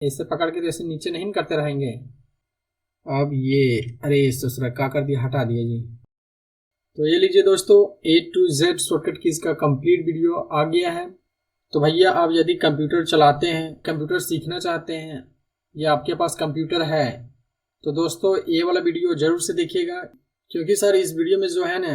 ऐसे पकड़ के जैसे नीचे नहीं करते रहेंगे। अब ये अरे ससुरा क्या कर दिया, हटा दिया जी। तो ये लीजिए दोस्तों, A to Z shortcut keys का कंप्लीट वीडियो आ गया है। तो भैया आप यदि कंप्यूटर चलाते हैं, कंप्यूटर सीखना चाहते हैं या आपके पास कंप्यूटर है, तो दोस्तों ये वाला वीडियो जरूर से देखिएगा, क्योंकि सर इस वीडियो में जो है ना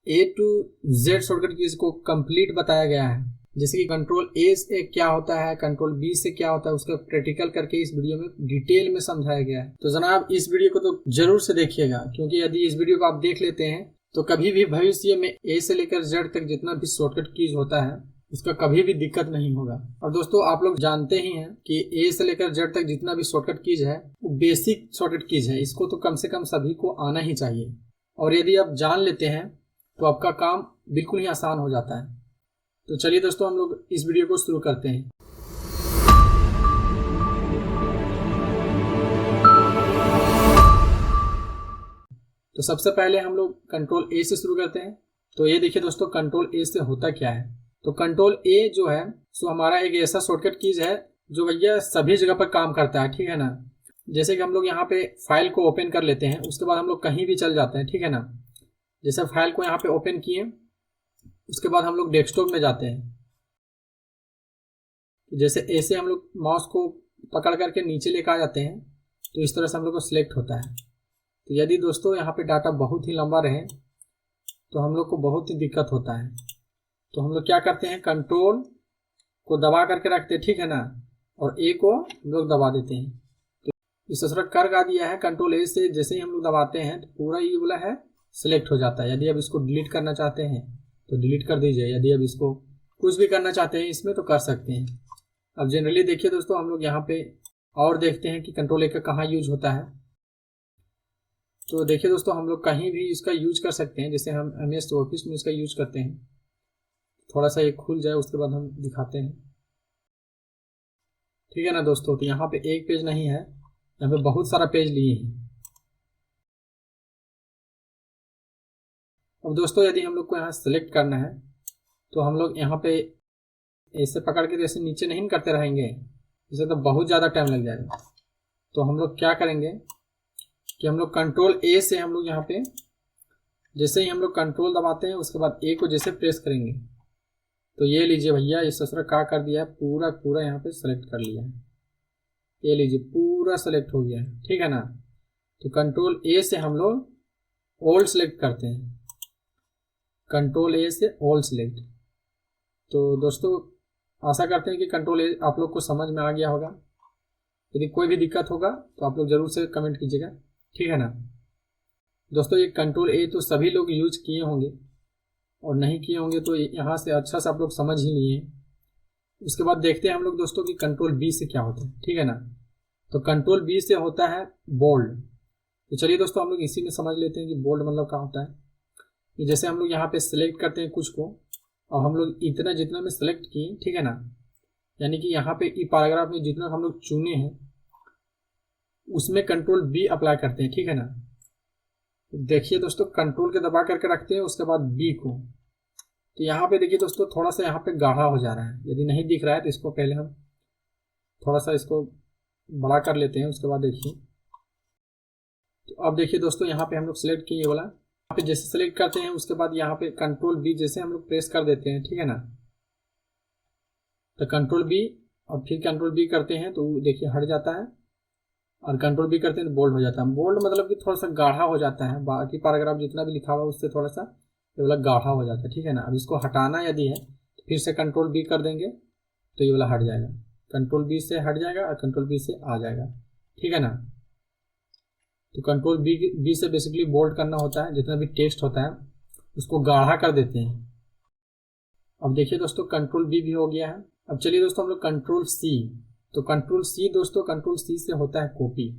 A to Z shortcut keys को कंप्लीट बताया गया है। जैसे कि कंट्रोल ए से क्या होता है, कंट्रोल बी से क्या होता है, उसका प्रैक्टिकल करके इस वीडियो में डिटेल में समझाया गया है। तो जनाब इस वीडियो को तो जरूर से देखिएगा, क्योंकि यदि इस वीडियो को आप देख लेते हैं तो कभी भी भविष्य में ए से लेकर जेड तक जितना भी शॉर्टकट कीज होता है उसका कभी भी दिक्कत नहीं होगा। और दोस्तों आप लोग जानते ही हैं कि ए से लेकर जेड तक जितना भी शॉर्टकट कीज है वो बेसिक शॉर्टकट कीज है, इसको तो कम से कम सभी को आना ही चाहिए। और यदि आप जान लेते हैं तो आपका काम बिल्कुल ही आसान हो जाता है। तो चलिए दोस्तों हम लोग इस वीडियो को शुरू करते हैं। तो सबसे पहले हम लोग कंट्रोल ए से शुरू करते हैं। तो ये देखिए दोस्तों, कंट्रोल ए से होता क्या है। तो कंट्रोल ए जो है सो हमारा एक ऐसा शॉर्टकट कीज है जो भैया सभी जगह पर काम करता है, ठीक है ना। जैसे कि हम लोग यहाँ पे फाइल को ओपन कर लेते हैं, उसके बाद हम लोग कहीं भी चल जाते हैं, ठीक है ना। जैसे फाइल को यहाँ पे ओपन किए, उसके बाद हम लोग डेस्कटॉप में जाते हैं। जैसे ऐसे हम लोग माउस को पकड़ करके नीचे लेकर आ जाते हैं, तो इस तरह से हम लोग को सिलेक्ट होता है। तो यदि दोस्तों यहाँ पे डाटा बहुत ही लंबा रहे तो हम लोग को बहुत ही दिक्कत होता है। तो हम लोग क्या करते हैं, कंट्रोल को दबा करके रखते हैं, ठीक है ना, और ए को हम लोग दबा देते हैं। तो इस तरह कर का दिया है, कंट्रोल ए से जैसे ही हम लोग दबाते हैं तो पूरा ये बोला है सिलेक्ट हो जाता है। यदि आप इसको डिलीट करना चाहते हैं तो डिलीट कर दीजिए, यदि आप इसको कुछ भी करना चाहते हैं इसमें तो कर सकते हैं। अब जनरली देखिए दोस्तों, हम लोग यहाँ पे और देखते हैं कि कंट्रोल ए का कहाँ यूज होता है। तो देखिए दोस्तों, हम लोग कहीं भी इसका यूज कर सकते हैं। जैसे हम MS ऑफिस में इसका यूज करते हैं, थोड़ा सा ये खुल जाए उसके बाद हम दिखाते हैं, ठीक है ना दोस्तों। तो यहाँ पे एक पेज नहीं है, यहाँ पे बहुत सारा पेज लिए हैं। अब दोस्तों यदि हम लोग को यहाँ सेलेक्ट करना है तो हम लोग यहाँ पे ऐसे पकड़ के जैसे नीचे नहीं करते रहेंगे, इसे तो बहुत ज़्यादा टाइम लग जाएगा। तो हम लोग क्या करेंगे कि हम लोग कंट्रोल ए से हम लोग यहाँ पे जैसे ही हम लोग कंट्रोल दबाते हैं उसके बाद ए को जैसे प्रेस करेंगे, तो ये लीजिए भैया इस तरह क्या कर दिया है, पूरा पूरा यहाँ पे सेलेक्ट कर लिया है। ये लीजिए पूरा सेलेक्ट हो गया है, ठीक है ना। तो कंट्रोल ए से हम लोग ऑल सेलेक्ट करते हैं, कंट्रोल ए से ऑल सेलेक्ट। तो दोस्तों आशा करते हैं कि कंट्रोल ए आप लोग को समझ में आ गया होगा। यदि कोई भी दिक्कत होगा तो आप लोग जरूर से कमेंट कीजिएगा, ठीक है ना। दोस्तों ये कंट्रोल ए तो सभी लोग यूज किए होंगे, और नहीं किए होंगे तो यहाँ से अच्छा से आप लोग समझ ही लिए। उसके बाद देखते हैं हम लोग दोस्तों कि कंट्रोल बी से क्या होता है, ठीक है ना। तो कंट्रोल बी से होता है बोल्ड। तो चलिए दोस्तों हम लोग इसी में समझ लेते हैं कि बोल्ड मतलब क्या होता है। कि जैसे हम लोग यहाँ पे सिलेक्ट करते हैं कुछ को, और हम लोग इतना जितना में सेलेक्ट किए, ठीक है ना, यानी कि यहाँ पे पैराग्राफ में जितना हम लोग चुने हैं उसमें कंट्रोल बी अप्लाई करते हैं, ठीक है ना। तो देखिए दोस्तों कंट्रोल के दबा करके रखते हैं, उसके बाद बी को। तो यहाँ पे देखिए दोस्तों थोड़ा सा यहाँ पे गाढ़ा हो जा रहा है, यदि नहीं दिख रहा है तो इसको पहले हम थोड़ा सा इसको बड़ा कर लेते हैं। उसके बाद देखिए, तो अब देखिए दोस्तों यहाँ पे हम लोग सेलेक्ट किए वाला, यहाँ पे जैसे सेलेक्ट करते हैं उसके बाद यहाँ पे कंट्रोल बी जैसे हम लोग प्रेस कर देते हैं, ठीक है ना। तो कंट्रोल बी और फिर कंट्रोल बी करते हैं तो देखिए हट जाता है, और कंट्रोल बी करते हैं तो बोल्ड हो जाता है। बोल्ड मतलब कि थोड़ा सा गाढ़ा हो जाता है, बाकी पैराग्राफ जितना भी लिखा हुआ है उससे थोड़ा सा ये वाला गाढ़ा हो जाता है, ठीक है ना। अब इसको हटाना यदि है तो फिर से कंट्रोल बी कर देंगे तो ये वाला हट जाएगा, कंट्रोल बी से हट जाएगा और कंट्रोल बी से आ जाएगा, ठीक है ना। तो कंट्रोल बी से बेसिकली बोल्ड करना होता है, जितना भी टेक्स्ट होता है उसको गाढ़ा कर देते हैं। अब देखिए दोस्तों कंट्रोल बी भी हो गया है। अब चलिए दोस्तों हम लोग कंट्रोल सी। तो कंट्रोल सी दोस्तों, कंट्रोल सी से होता है कॉपी।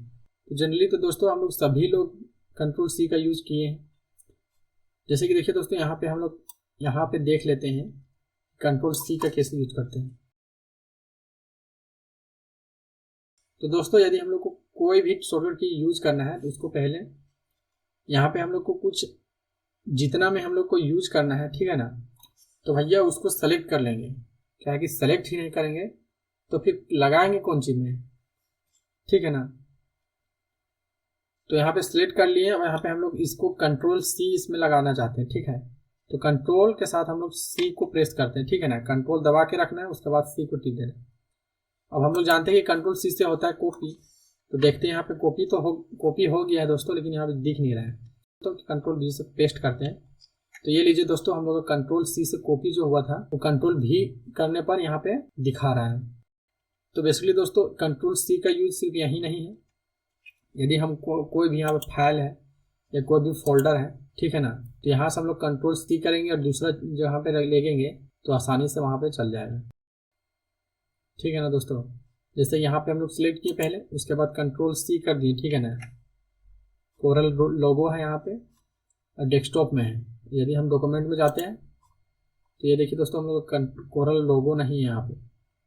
तो जनरली तो दोस्तों हम लोग सभी लोग कंट्रोल सी का यूज किए हैं। जैसे कि देखिए दोस्तों यहाँ पे हम लोग यहाँ पे देख लेते हैं कंट्रोल सी का कैसे यूज करते हैं। तो दोस्तों यदि हम लोग को कोई भी शॉर्टकट की यूज करना है तो उसको पहले यहाँ पे हम लोग को कुछ जितना में हम लोग को यूज करना है, ठीक है ना, तो भैया उसको सेलेक्ट कर लेंगे। क्या है कि सेलेक्ट ही नहीं करेंगे तो फिर लगाएंगे कौन चीज में, ठीक है ना। तो यहाँ पे सिलेक्ट कर लिए और यहाँ पे हम लोग इसको कंट्रोल सी इसमें लगाना चाहते हैं, ठीक है। तो कंट्रोल के साथ हम लोग सी को प्रेस करते हैं, ठीक है ना। कंट्रोल दबा के रखना है, उसके बाद सी को टिक देना है। अब हम लोग जानते हैं कि कंट्रोल सी से होता है कॉपी। तो देखते हैं यहाँ पे कॉपी हो गया है दोस्तों, लेकिन यहाँ पे दिख नहीं रहा है। तो कंट्रोल वी से पेस्ट करते हैं। तो ये लीजिए दोस्तों, हम लोग का कंट्रोल सी से कॉपी जो हुआ था वो कंट्रोल वी करने पर यहाँ पे दिखा रहा है। तो बेसिकली दोस्तों कंट्रोल सी का यूज सिर्फ यही नहीं है। यदि हम कोई भी यहाँ पे फाइल है या कोई भी फोल्डर है, ठीक है ना, तो यहाँ से हम लोग कंट्रोल सी करेंगे और दूसरा जहाँ पे लेंगे तो आसानी से वहाँ पे चल जाएगा, ठीक है ना दोस्तों। जैसे यहाँ पे हम लोग सिलेक्ट किए पहले, उसके बाद कंट्रोल सी कर दिए, ठीक है ना। कोरल लोगो है यहाँ पे और डेस्कटॉप में है। यदि हम डॉक्यूमेंट में जाते हैं तो ये देखिए दोस्तों, हम लोग कोरल लोगो नहीं है यहाँ पे,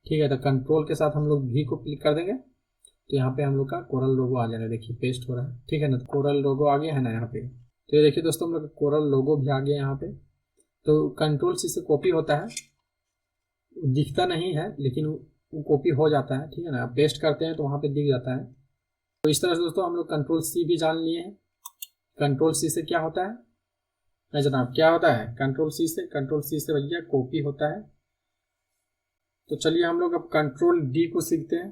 ठीक है। तो कंट्रोल के साथ हम लोग भी को क्लिक कर देंगे तो यहाँ पे हम लोग का कोरल लोगो आ जाएगा। देखिए पेस्ट हो रहा है, ठीक है ना। कोरल लोगो आ गया है ना यहाँ पे। तो ये देखिए दोस्तों, हम लोग कोरल लोगो भी आ गया यहाँ पे। तो कंट्रोल सी से कॉपी होता है, दिखता नहीं है लेकिन वो कॉपी हो जाता है, ठीक है ना। पेस्ट करते हैं तो वहाँ पे दिख जाता है। तो इस तरह से दोस्तों हम लोग कंट्रोल सी भी जान लिए हैं। कंट्रोल सी से क्या होता है, नहीं जनाब, क्या होता है कंट्रोल सी से भैया कॉपी होता है। तो चलिए हम लोग अब कंट्रोल डी को सीखते हैं।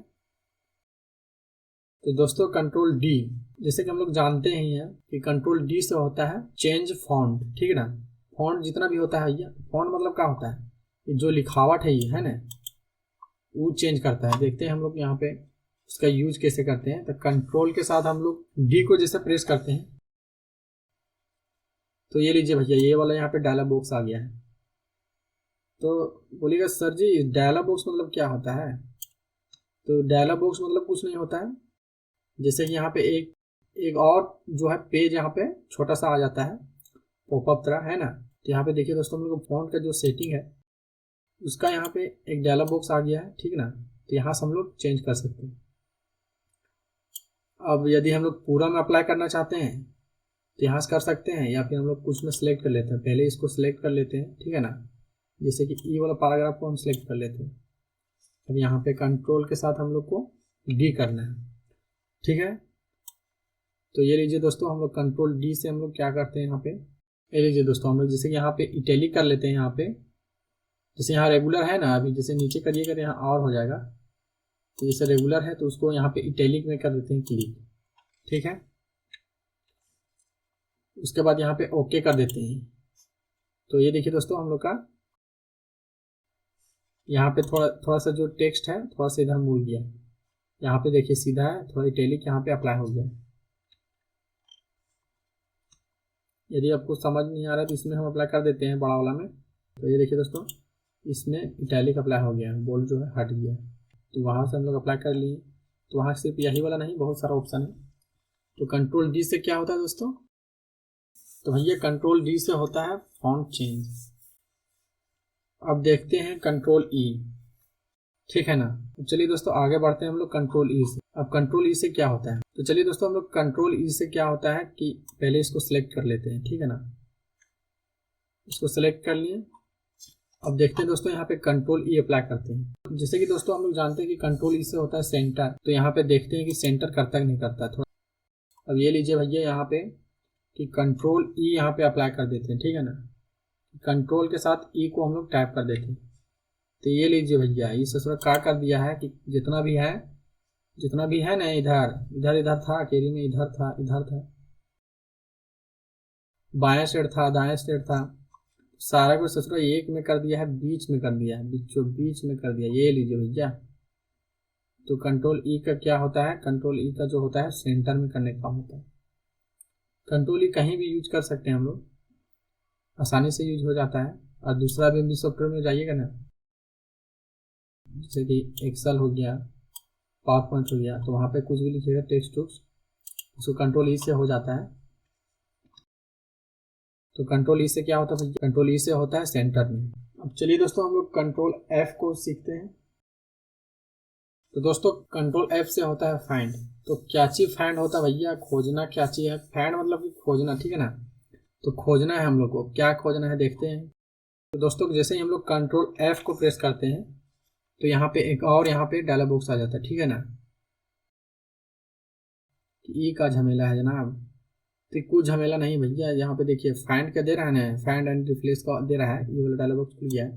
तो दोस्तों कंट्रोल डी, जैसे कि हम लोग जानते ही हैं कि कंट्रोल डी से होता है चेंज फॉन्ट, ठीक है ना। फॉन्ट जितना भी होता है भैया, फॉन्ट मतलब क्या होता है, जो लिखावट है ये है ना, वो चेंज करता है। देखते हैं हम लोग यहाँ पे उसका यूज कैसे करते हैं। तो कंट्रोल के साथ हम लोग डी को जैसे प्रेस करते हैं तो ये लीजिए भैया, ये वाला यहाँ पे डायलॉग बॉक्स आ गया है। तो बोलिएगा सर जी डायलॉग बॉक्स मतलब क्या होता है। तो डायलॉग बॉक्स मतलब कुछ नहीं होता है, जैसे कि यहाँ पे एक और जो है पेज यहाँ पे छोटा सा आ जाता है, पॉपअप तरह, है ना। तो यहाँ पे देखिए दोस्तों, हम लोग फॉन्ट का जो सेटिंग है उसका यहाँ पे एक डायलॉग बॉक्स आ गया है, ठीक है ना। तो यहाँ से हम लोग चेंज कर सकते हैं। अब यदि हम लोग पूरा में अप्लाई करना चाहते हैं तो यहाँ से कर सकते हैं, या फिर हम लोग कुछ में सिलेक्ट कर लेते हैं। पहले इसको सिलेक्ट कर लेते हैं, ठीक है ना। जैसे कि ई वाला पैराग्राफ को हम सिलेक्ट कर लेते हैं। अब यहाँ पे कंट्रोल के साथ हम लोग को डी करना है, ठीक है। तो ये लीजिए दोस्तों, हम लोग कंट्रोल डी से हम लोग क्या करते हैं यहाँ पे, ये लीजिए दोस्तों, हम लोग जैसे कि यहाँ पे इटैलिक कर लेते हैं। यहाँ पे जैसे यहाँ रेगुलर है ना, अभी जैसे नीचे करिएगा तो यहाँ और हो जाएगा। तो जैसे रेगुलर है तो उसको यहाँ पे इटैलिक में कर देते हैं क्लिक, ठीक है। उसके बाद यहाँ पे ओके कर देते हैं। तो ये देखिए दोस्तों, हम लोग का यहाँ पे थोड़ा सा जो टेक्स्ट है थोड़ा सा इधर मुड़ गया। यहाँ पे देखिए सीधा है, थोड़ा इटैलिक यहाँ पे अप्लाई हो गया। यदि आपको समझ नहीं आ रहा है तो इसमें हम अप्लाई कर देते हैं बड़ा वाला में। तो ये देखिए दोस्तों, इसमें इटैलिक अप्लाई हो गया है, बोल्ड जो है हट गया। तो वहाँ से हम लोग अप्लाई कर लिए। तो वहाँ सिर्फ यही वाला नहीं, बहुत सारा ऑप्शन है। तो कंट्रोल डी से क्या होता है दोस्तों, तो भैया कंट्रोल डी से होता है फॉन्ट चेंज। अब देखते हैं कंट्रोल ई, ठीक है ना। तो चलिए दोस्तों आगे बढ़ते हैं हम लोग कंट्रोल ई से। अब कंट्रोल ई से क्या होता है, तो चलिए दोस्तों हम लोग कंट्रोल ई से क्या होता है कि पहले इसको सिलेक्ट कर लेते हैं, ठीक है ना। इसको सिलेक्ट कर लिए। अब देखते हैं दोस्तों, यहाँ पे कंट्रोल ई अप्लाई करते हैं। जैसे कि दोस्तों हम लोग जानते हैं कि कंट्रोल ई से होता है सेंटर। तो यहाँ पे देखते हैं कि सेंटर करता है कि नहीं करता थोड़ा। अब ये लीजिए भैया यहाँ पे कि कंट्रोल ई यहाँ पे अप्लाई कर देते हैं, ठीक है ना। कंट्रोल के साथ ई को हम लोग टाइप कर देते हैं। तो ये लीजिए भैया, इस तरह क्या कर दिया है कि जितना भी है ना, इधर था केरी में, इधर था, बाएं साइड था, दाएं साइड था, सारा कुछ ससुरा एक में कर दिया है, बीच में कर दिया है, बीच में कर दिया। ये लीजिए भैया। तो कंट्रोल ई का क्या होता है, कंट्रोल ई का जो होता है सेंटर में करने का होता है। कंट्रोल ई कहीं भी यूज कर सकते हैं हम लोग, आसानी से यूज हो जाता है। और दूसरा भी सॉफ्टवेयर में जाइएगा ना, जैसे कि एक्सेल हो गया, पावर पॉइंट हो गया, तो वहाँ पे कुछ भी लिखिएगा टेक्स्ट टूल्स, उसको कंट्रोल ई से हो जाता है। तो कंट्रोल ई से क्या होता है, कंट्रोल ई से होता है सेंटर में। अब चलिए दोस्तों हम लोग कंट्रोल एफ को सीखते हैं। तो दोस्तों कंट्रोल एफ से होता है फाइंड। तो क्या चीज फाइंड होता है भैया, खोजना क्या चीज है। फाइंड मतलब कि खोजना, ठीक है ना। तो खोजना है हम लोग को, क्या खोजना है देखते हैं। तो दोस्तों जैसे ही हम लोग कंट्रोल एफ को प्रेस करते हैं तो यहाँ पे एक और यहाँ पे डायलॉग बॉक्स आ जाता है, ठीक है ना। ई का झमेला है जनाब। तो कुछ झमेला नहीं भैया, यहाँ पे देखिए फाइंड का दे रहा है ना, फाइंड एंड रिप्लेस का दे रहा है, ये वाला डायलॉग बॉक्स खुल गया है।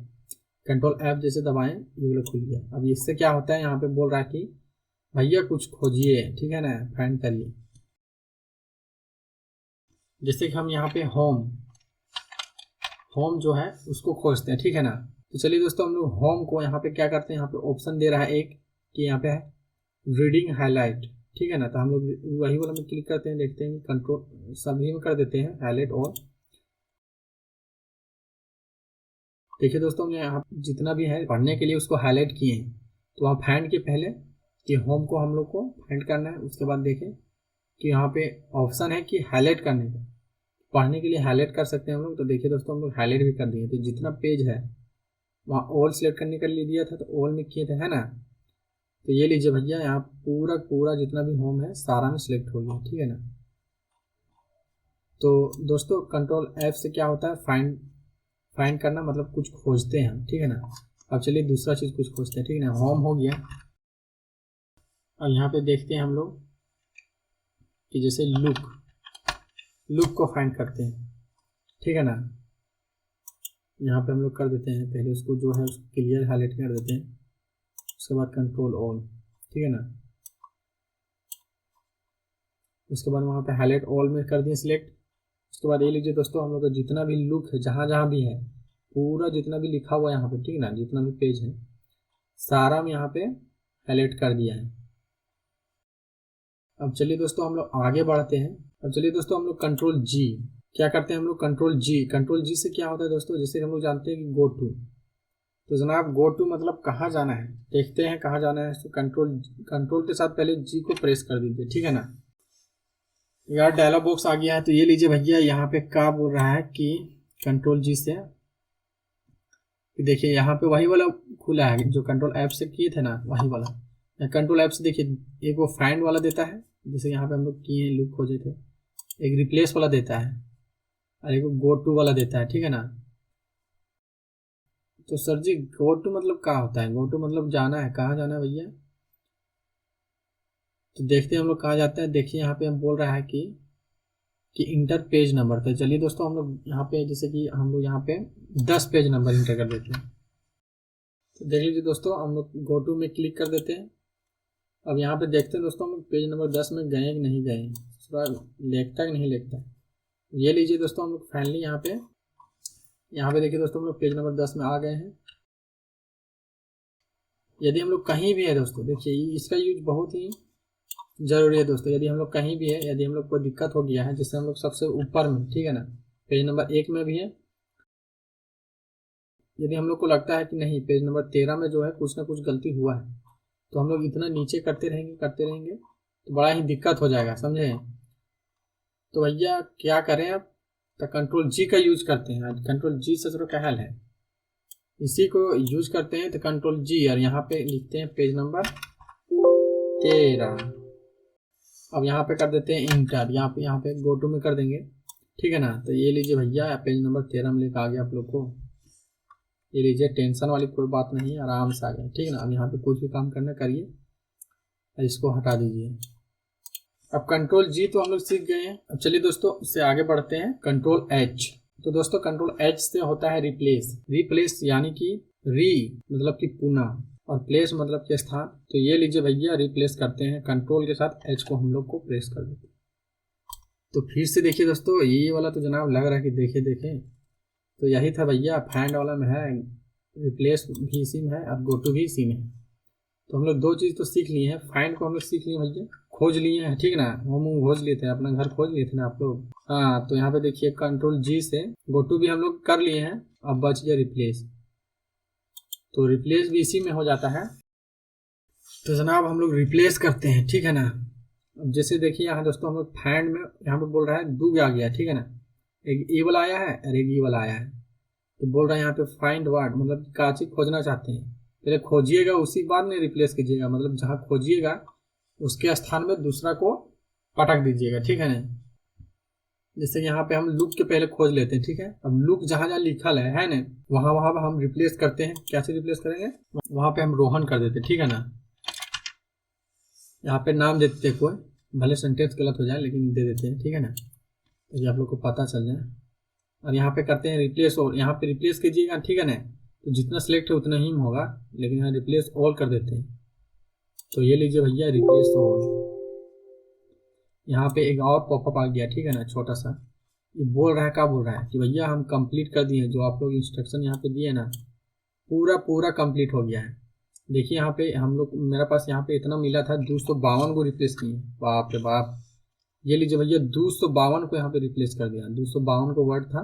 कंट्रोल F जैसे दबाएं ये वाला खुल गया। अब इससे क्या होता है, यहाँ पे बोल रहा है कि भैया कुछ खोजिए, ठीक है ना, फाइंड करिए। जैसे कि हम यहाँ पे होम जो है उसको खोजते हैं, ठीक है ना। तो चलिए दोस्तों हम लोग होम को यहाँ पे क्या करते हैं, यहाँ पे ऑप्शन दे रहा है एक कि यहाँ पे है रीडिंग हाईलाइट, ठीक है ना। तो हम लोग वही वाला में क्लिक करते हैं, देखते हैं कंट्रोल सभी में कर देते हैं हाईलाइट और देखिए दोस्तों हमने यहाँ जितना भी है पढ़ने के लिए उसको हाईलाइट किए हैं। तो वहाँ फाइंड के पहले कि होम को हम लोग को फाइंड करना है, उसके बाद देखें कि यहाँ पे ऑप्शन है कि हाईलाइट करने का, पढ़ने के लिए हाईलाइट कर सकते हैं हम लोग। तो देखिए दोस्तों हम लोग हाईलाइट भी कर दिए। तो जितना पेज है वहाँ ऑल सेलेक्ट करने के लिए दिया था, तो ऑल में किए थे, है ना। तो ये लीजिए भैया, यहाँ पूरा जितना भी होम है सारा में सिलेक्ट हो गया, ठीक है ना। तो दोस्तों कंट्रोल F से क्या होता है, फाइंड करना, मतलब कुछ खोजते हैं, ठीक है ना। अब चलिए दूसरा चीज़ कुछ खोजते हैं, ठीक है ना। होम हो गया। अब यहाँ पे देखते हैं हम लोग कि जैसे लुक को फाइंड करते हैं, ठीक है ना। यहाँ पे हम लोग कर देते हैं पहले उसको जो है उसको क्लियर हाईलाइट कर देते हैं, उसके बाद कंट्रोल ऑल, ठीक है ना। उसके बाद वहाँ पे हाईलाइट ऑल में कर दिए सिलेक्ट। उसके बाद ये लीजिए दोस्तों हम लोग का जितना भी लुक है, जहाँ भी है पूरा जितना भी लिखा हुआ है यहाँ पे, ठीक है ना, जितना भी पेज है सारा में यहाँ पे हाईलाइट कर दिया है। अब चलिए दोस्तों हम लोग आगे बढ़ते हैं। अब चलिए दोस्तों हम लोग कंट्रोल G क्या करते हैं, हम लोग कंट्रोल G से क्या होता है दोस्तों, जैसे हम लोग जानते हैं कि गो टू। तो जनाब गो टू मतलब कहाँ जाना है, देखते हैं कहाँ जाना है। तो कंट्रोल के साथ पहले G को प्रेस कर दीजिए, ठीक है ना। यार डायलॉग बॉक्स आ गया है। तो ये लीजिए भैया, यहाँ पे क्या बोल रहा है कि कंट्रोल G से देखिए यहाँ पे वही वाला खुला है जो कंट्रोल F से किए थे ना, वही वाला। कंट्रोल F से देखिए एक वो फाइंड वाला देता है, जैसे यहाँ पे हम लोग किए लुक खोजे थे, एक रिप्लेस वाला देता है और एक गो टू वाला देता है, ठीक है ना। तो सर जी गो टू मतलब क्या होता है, गो टू मतलब जाना है, कहाँ जाना है भैया। तो देखते हैं हम लोग कहाँ जाते हैं। देखिए यहाँ पे हम बोल रहा है कि इंटर पेज नंबर। तो चलिए दोस्तों हम लोग यहाँ पे जैसे कि हम लोग यहाँ पे 10 पेज नंबर इंटर कर देते हैं। तो देख लीजिए दोस्तों हम लोग गो टू में क्लिक कर देते हैं। अब यहाँ पे देखते हैं दोस्तों हम लोग पेज नंबर 10 में गए कि नहीं गए, थोड़ा लेखता कि नहीं लेखता। ये लीजिए दोस्तों हम लोग फाइनली यहाँ पे देखिए दोस्तों हम लोग पेज नंबर 10 में आ गए हैं। यदि हम लोग कहीं भी है दोस्तों, देखिए इसका यूज बहुत ही जरूरी है दोस्तों। यदि हम लोग कहीं भी है, यदि हम लोग को दिक्कत हो गया है, जैसे हम लोग सबसे ऊपर में, ठीक है ना, पेज नंबर 1 में भी है, यदि हम लोग को लगता है कि नहीं पेज नंबर 13 में जो है कुछ ना कुछ गलती हुआ है, तो हम लोग इतना नीचे करते रहेंगे तो बड़ा ही दिक्कत हो जाएगा, समझे। तो भैया क्या करें अब, तो कंट्रोल G का यूज करते हैं। कंट्रोल G से थोड़ा क्या हाल है, इसी को यूज करते हैं। तो कंट्रोल G और यहाँ पे लिखते हैं पेज नंबर 13। अब यहाँ पे कर देते हैं इंटर, यहाँ पे गो टू में कर देंगे, ठीक है ना। तो ये लीजिए भैया पेज नंबर 13 में लेकर आ गया आप लोग को। ये लीजिए, टेंशन वाली कोई बात नहीं, आराम से आ गया, ठीक है ना। अब यहाँ पे कुछ भी काम करना करिए, इसको हटा दीजिए। अब कंट्रोल G तो हम लोग सीख गए हैं। अब चलिए दोस्तों इससे आगे बढ़ते हैं, कंट्रोल H। तो दोस्तों कंट्रोल H से होता है रिप्लेस यानी कि मतलब कि पुनः, और प्लेस मतलब कि स्थान। तो ये लीजिए भैया रिप्लेस करते हैं, कंट्रोल के साथ H को हम लोग को प्रेस कर देते हैं। तो फिर से देखिए दोस्तों, ये वाला तो जनाब लग रहा है कि देखे तो यही था भैया, फाइंड वाला में है, रिप्लेस भी इसी में है और गो टू भी इसी में है। तो हम लोग दो चीज़ तो सीख लिए हैं, फाइंड को हम लोग सीख लिए भैया, खोज लिए हैं, ठीक ना, हम खोज लिए थे, अपना घर खोज लिए थे ना आप लोग। हाँ तो यहाँ पे देखिए कंट्रोल G से गो टू भी हम लोग कर लिए हैं। अब बच गया रिप्लेस, तो रिप्लेस भी इसी में हो जाता है। तो जनाब हम लोग रिप्लेस करते हैं, ठीक है ना। अब जैसे देखिए यहाँ दोस्तों हम लोग फाइंड में यहाँ पे बोल रहा है दो आ गया, ठीक है ना, एक ए वाला आया है और एक ई वाला आया है। तो बोल रहा है यहाँ पे फाइंड वर्ड, मतलब क्या चीज खोजना चाहते हैं, पहले खोजिएगा उसी बाद में रिप्लेस कीजिएगा, मतलब जहाँ खोजिएगा उसके स्थान में दूसरा को पटक दीजिएगा, ठीक है ना। जैसे यहाँ पे हम लुक के पहले खोज लेते हैं, ठीक है। अब लुक जहाँ जहाँ लिखल है ना, वहाँ हम रिप्लेस करते हैं। कैसे रिप्लेस करेंगे, वहाँ पे हम रोहन कर देते हैं, ठीक है ना। यहाँ पे नाम देते हैं कोई, भले सेंटेंस गलत हो जाए लेकिन दे देते हैं, ठीक है ना, ताकि आप लोग को पता चल जाए। और यहाँ पे करते हैं रिप्लेस ऑल, यहाँ पे रिप्लेस कीजिएगा, ठीक है ना, तो जितना सिलेक्ट है उतना ही होगा, लेकिन यहाँ रिप्लेस ऑल कर देते हैं। तो ये लीजिए भैया रिप्लेस ऑल। यहाँ पे एक और पॉपअप आ गया, ठीक है ना, छोटा सा। ये बोल रहा है, क्या बोल रहा है कि भैया हम कंप्लीट कर दिए, जो आप लोग इंस्ट्रक्शन यहाँ पे दिए ना, पूरा कंप्लीट हो गया है। देखिए यहाँ पे हम लोग, मेरे पास यहाँ पे इतना मिला था, 252 को रिप्लेस किए। बाप रे बाप, ये लीजिए भैया 252 को यहाँ पे रिप्लेस कर दिया। 252 को वर्ड था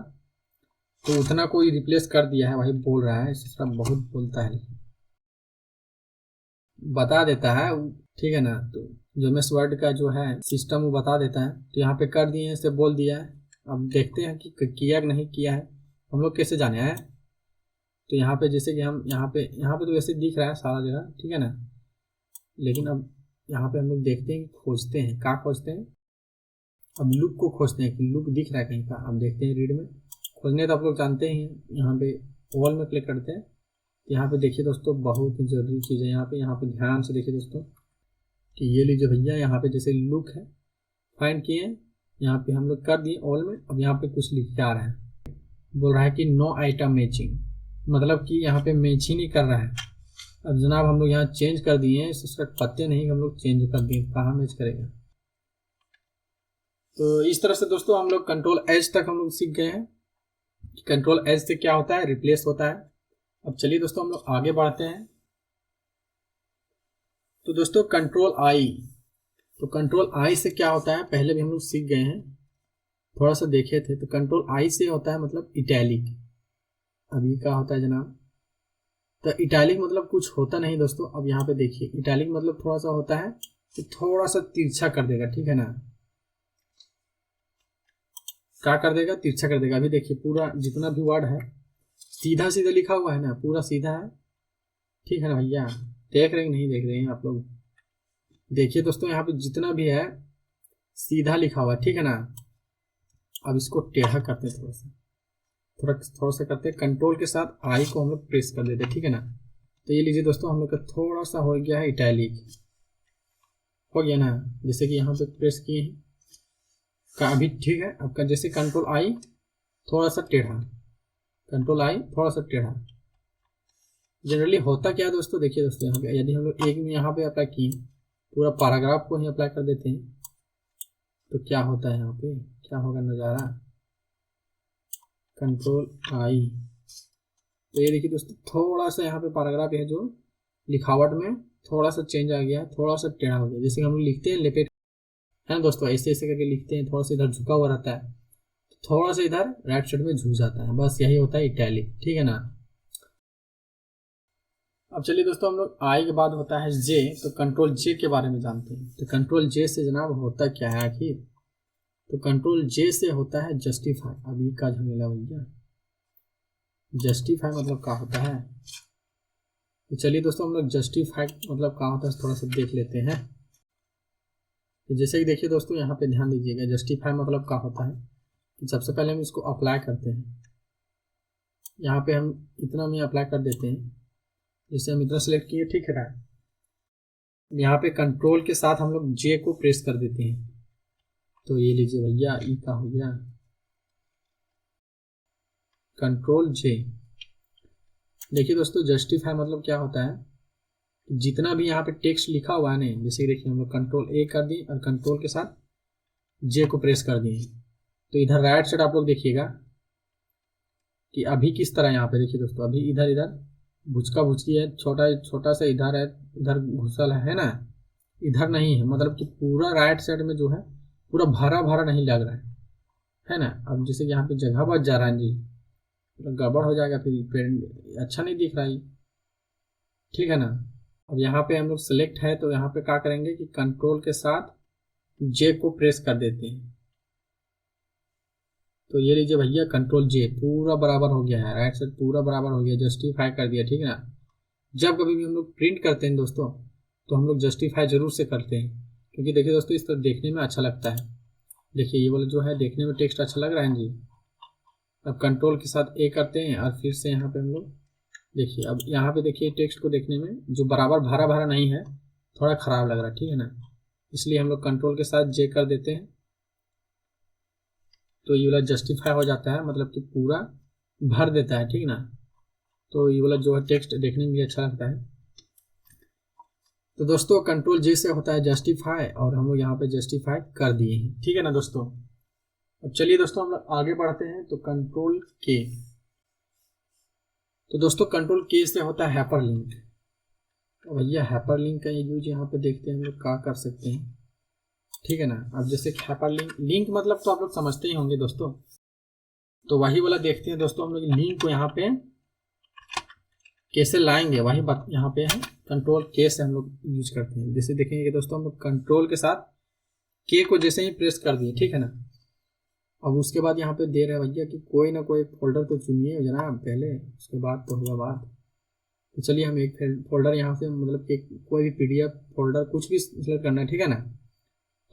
तो उतना कोई रिप्लेस कर दिया है, वही बोल रहा है। इस तरह बहुत बोलता है, लेकिन बता देता है, ठीक है ना। तो जो एमएस वर्ड का जो है सिस्टम वो बता देता है। तो यहाँ पे कर दिए, इसे बोल दिया है। अब देखते हैं कि किया कि नहीं किया है, हम लोग कैसे जाने हैं। तो यहाँ पे जैसे कि हम यहाँ पे तो वैसे दिख रहा है सारा जगह, ठीक है ना, लेकिन अब यहाँ पे हम लोग देखते हैं, खोजते हैं, क्या खोजते हैं, अब लुक को खोजते हैं कि लुक दिख रहा है कहीं का। अब देखते हैं रीड में खोजने, तो आप लोग जानते ही हैं। यहाँ पे ऑल में क्लिक करते हैं, यहाँ पे देखिए दोस्तों बहुत ही जरूरी चीज़ है। यहाँ पे ध्यान से देखिए दोस्तों कि ये लीजिए भैया, यहाँ पे जैसे लुक है, फाइंड किए हैं, यहाँ पे हम लोग कर दिए ऑल में। अब यहाँ पे कुछ लिख के आ रहा है, बोल रहा है कि नो आइटम मैचिंग, मतलब कि यहाँ पे मैच ही नहीं कर रहा है। अब जनाब हम लोग यहाँ चेंज कर दिए हैं, इसका पत्ते नहीं, हम लोग चेंज कर दिए, कहाँ मैच करेगा। तो इस तरह से दोस्तों हम लोग कंट्रोल एज तक हम लोग सीख गए हैं। कंट्रोल एज से क्या होता है, रिप्लेस होता है। अब चलिए दोस्तों हम लोग आगे बढ़ते हैं। तो दोस्तों कंट्रोल आई, तो कंट्रोल आई से क्या होता है, पहले भी हम लोग सीख गए हैं, थोड़ा सा देखे थे। तो कंट्रोल आई से होता है मतलब इटैलिक। अभी क्या होता है जनाब, तो इटैलिक मतलब कुछ होता नहीं दोस्तों। अब यहाँ पे देखिए, इटैलिक मतलब थोड़ा सा होता है कि थोड़ा सा तिरछा कर देगा, ठीक है ना, क्या कर देगा, तिरछा कर देगा। अभी देखिए पूरा जितना भी वर्ड है सीधा सीधा लिखा हुआ है ना, पूरा सीधा है, ठीक है ना भैया। देख रहे हैं नहीं देख रहे हैं आप लोग, देखिए दोस्तों यहाँ पे जितना भी है सीधा लिखा हुआ है, ठीक है ना। अब इसको टेढ़ा करते हैं, थोड़ा सा करते हैं, कंट्रोल के साथ आई को हम लोग प्रेस कर देते हैं, ठीक है ना। तो ये लीजिए दोस्तों हम लोग का थोड़ा सा हो गया है इटैलिक, हो गया ना, जैसे कि यहाँ पे प्रेस किए हैं का, अभी ठीक है। आपका जैसे कंट्रोल आई थोड़ा सा टेढ़ा, कंट्रोल आई थोड़ा सा टेढ़ा। जनरली होता क्या है दोस्तों, देखिए दोस्तों यहाँ पे यदि हम लोग एक में यहाँ पे अप्लाई किए, पूरा पैराग्राफ को ही अप्लाई कर देते हैं, तो क्या होता है यहाँ पे, क्या होगा नज़ारा। कंट्रोल आई, तो ये देखिए दोस्तों थोड़ा सा यहाँ पे पैराग्राफ है जो लिखावट में थोड़ा सा चेंज आ गया है, थोड़ा सा टेढ़ा हो गया। जैसे हम लोग लिखते हैं लेपेट, है ना दोस्तों, ऐसे ऐसे करके लिखते हैं, थोड़ा सा इधर झुका हुआ रहता है, थोड़ा सा इधर राइट साइड में झुक जाता है, बस यही होता है इटैलिक, ठीक है ना। अब चलिए दोस्तों हम लोग आई के बाद होता है जे, तो कंट्रोल जे के बारे में जानते हैं। तो कंट्रोल जे से जनाब होता क्या है आखिर, तो कंट्रोल जे से होता है जस्टिफाई। अभी का झमेला भैया, जस्टिफाई मतलब क्या होता है। तो चलिए दोस्तों हम लोग जस्टिफाई मतलब क्या होता है थोड़ा सा देख लेते हैं। तो जैसे कि देखिए दोस्तों यहाँ पे ध्यान दीजिएगा, जस्टिफाई मतलब क्या होता है कि सबसे पहले हम इसको अप्लाई करते हैं। यहाँ पे हम इतना में अप्लाई कर देते हैं, जैसे हम इतना सेलेक्ट किए, ठीक है ना। यहाँ पे कंट्रोल के साथ हम लोग जे को प्रेस कर देते हैं, तो ये लीजिए भैया ई का हो गया कंट्रोल जे। देखिए दोस्तों जस्टिफाई मतलब क्या होता है, जितना भी यहाँ पे टेक्स्ट लिखा हुआ है ना, जैसे देखिए हम लोग कंट्रोल ए कर दिए और कंट्रोल के साथ जे को प्रेस कर दिए, तो इधर राइट साइड आप लोग देखिएगा कि अभी किस तरह यहाँ पे देखिए दोस्तों, अभी इधर इधर भुचका भुचकी है, छोटा छोटा सा इधर है, इधर घुसल है ना, इधर नहीं है, मतलब कि पूरा राइट साइड में जो है पूरा भरा भरा नहीं लग रहा है ना। अब जैसे यहाँ पे जगह बच जा रहा है जी, तो गड़बड़ हो जाएगा, फिर अच्छा नहीं दिख रहा है, ठीक है ना। अब यहाँ पे हम लोग सेलेक्ट है, तो यहाँ पे क्या करेंगे कि कंट्रोल के साथ जे को प्रेस कर देते हैं, तो ये लीजिए भैया कंट्रोल जे पूरा बराबर हो गया है, राइट साइड पूरा बराबर हो गया, जस्टिफाई कर दिया, ठीक है ना। जब कभी भी हम लोग प्रिंट करते हैं दोस्तों, तो हम लोग जस्टिफाई जरूर से करते हैं, क्योंकि देखिए दोस्तों इस तरह देखने में अच्छा लगता है। देखिए ये वाला जो है देखने में टेक्स्ट अच्छा लग रहा है जी। अब कंट्रोल के साथ ए करते हैं और फिर से यहाँ पे हम लोग देखिए, अब यहाँ पे देखिए टेक्स्ट को देखने में जो बराबर भरा भरा नहीं है, थोड़ा खराब लग रहा है, ठीक है ना। इसलिए हम लोग कंट्रोल के साथ जे कर देते हैं, तो ये वाला जस्टिफाई हो जाता है, मतलब कि पूरा भर देता है, ठीक ना। तो ये वाला जो है टेक्स्ट देखने में भी अच्छा लगता है। तो दोस्तों कंट्रोल जे से होता है जस्टिफाई, और हम लोग यहाँ पे जस्टिफाई कर दिए हैं, ठीक है ना दोस्तों। अब चलिए दोस्तों हम लोग आगे बढ़ते हैं। तो कंट्रोल के, तो दोस्तों कंट्रोल के से होता है हाइपर लिंक। तो भैया हाइपर लिंक का यूज यहाँ पे देखते हैं हम लोग क्या कर सकते हैं, ठीक है ना। अब जैसे हाइपर लिंक मतलब तो आप लोग समझते ही होंगे दोस्तों, तो वही वाला देखते हैं दोस्तों हम लोग लिंक को यहाँ पे कैसे लाएंगे, वही बात यहाँ पे है। कंट्रोल के से हम लोग यूज करते हैं। जैसे देखेंगे दोस्तों हम लोग कंट्रोल के साथ के को जैसे ही प्रेस कर दिए, ठीक है ना। अब उसके बाद यहाँ पे दे रहे हैं भैया कि कोई ना कोई फोल्डर तो चुनिए जनाब पहले, उसके बाद तो होगा बात। तो चलिए हम एक फोल्डर यहाँ से, मतलब कि कोई भी पीडीएफ फोल्डर कुछ भी सिलेक्ट करना है, ठीक है ना।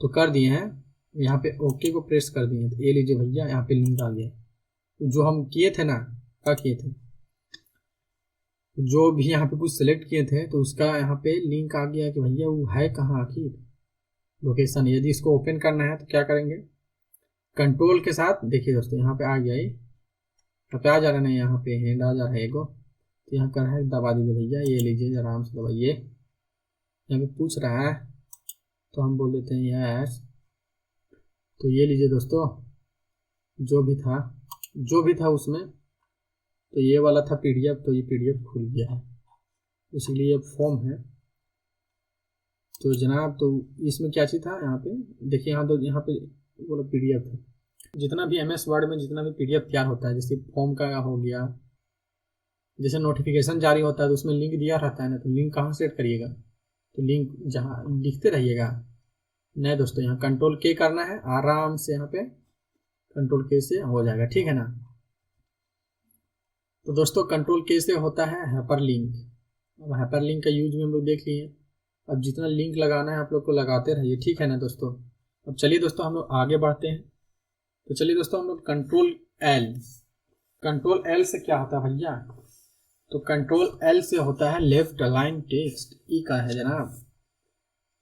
तो कर दिए हैं, यहाँ पे ओके को प्रेस कर दिए। तो ये लीजिए भैया यहाँ पे लिंक आ गया। तो जो हम किए थे ना, क्या किए थे, जो भी यहाँ पे कुछ सिलेक्ट किए थे तो उसका यहाँ पे लिंक आ गया कि भैया वो है कहाँ आखिर लोकेशन। यदि इसको ओपन करना है तो क्या करेंगे, कंट्रोल के साथ देखिए दोस्तों यहाँ पे आ गया, यहाँ पे आ जा रहा है ना, यहाँ पे हैंड आ जा रहा है एगो, तो यहाँ कर है दबा दीजिए भैया, ये लीजिए आराम से दबाइए। यहाँ पे पूछ रहा है तो हम बोल देते हैं यस। तो ये लीजिए दोस्तों, जो भी था उसमें, तो ये वाला था पीडीएफ, तो ये पीडीएफ खुल गया है, इसलिए ये फॉर्म है। तो जनाब तो इसमें क्या चीज़ था, यहाँ पे देखिए, यहाँ पे बोला पीडीएफ है। जितना भी एमएस वर्ड में जितना भी पीडीएफ तैयार होता है, जैसे फॉर्म का हो गया, जैसे नोटिफिकेशन जारी होता है तो उसमें लिंक दिया रहता है ना, तो लिंक कहाँ सेट करिएगा, तो लिंक जहाँ लिखते रहिएगा। नहीं दोस्तों, यहाँ कंट्रोल के करना है, आराम से यहाँ पे कंट्रोल के से हो जाएगा, ठीक है ना। तो दोस्तों कंट्रोल के से होता है हाइपर लिंक। अब हाइपर लिंक का यूज भी हम लोग देख लिए। अब जितना लिंक लगाना है आप लोग को लगाते रहिए, ठीक है ना दोस्तों। अब चलिए दोस्तों हम लोग आगे बढ़ते हैं। तो चलिए दोस्तों हम लोग कंट्रोल एल से क्या होता है भैया, तो कंट्रोल एल से होता है लेफ्ट अलाइन टेक्स्ट। ई का है जनाब।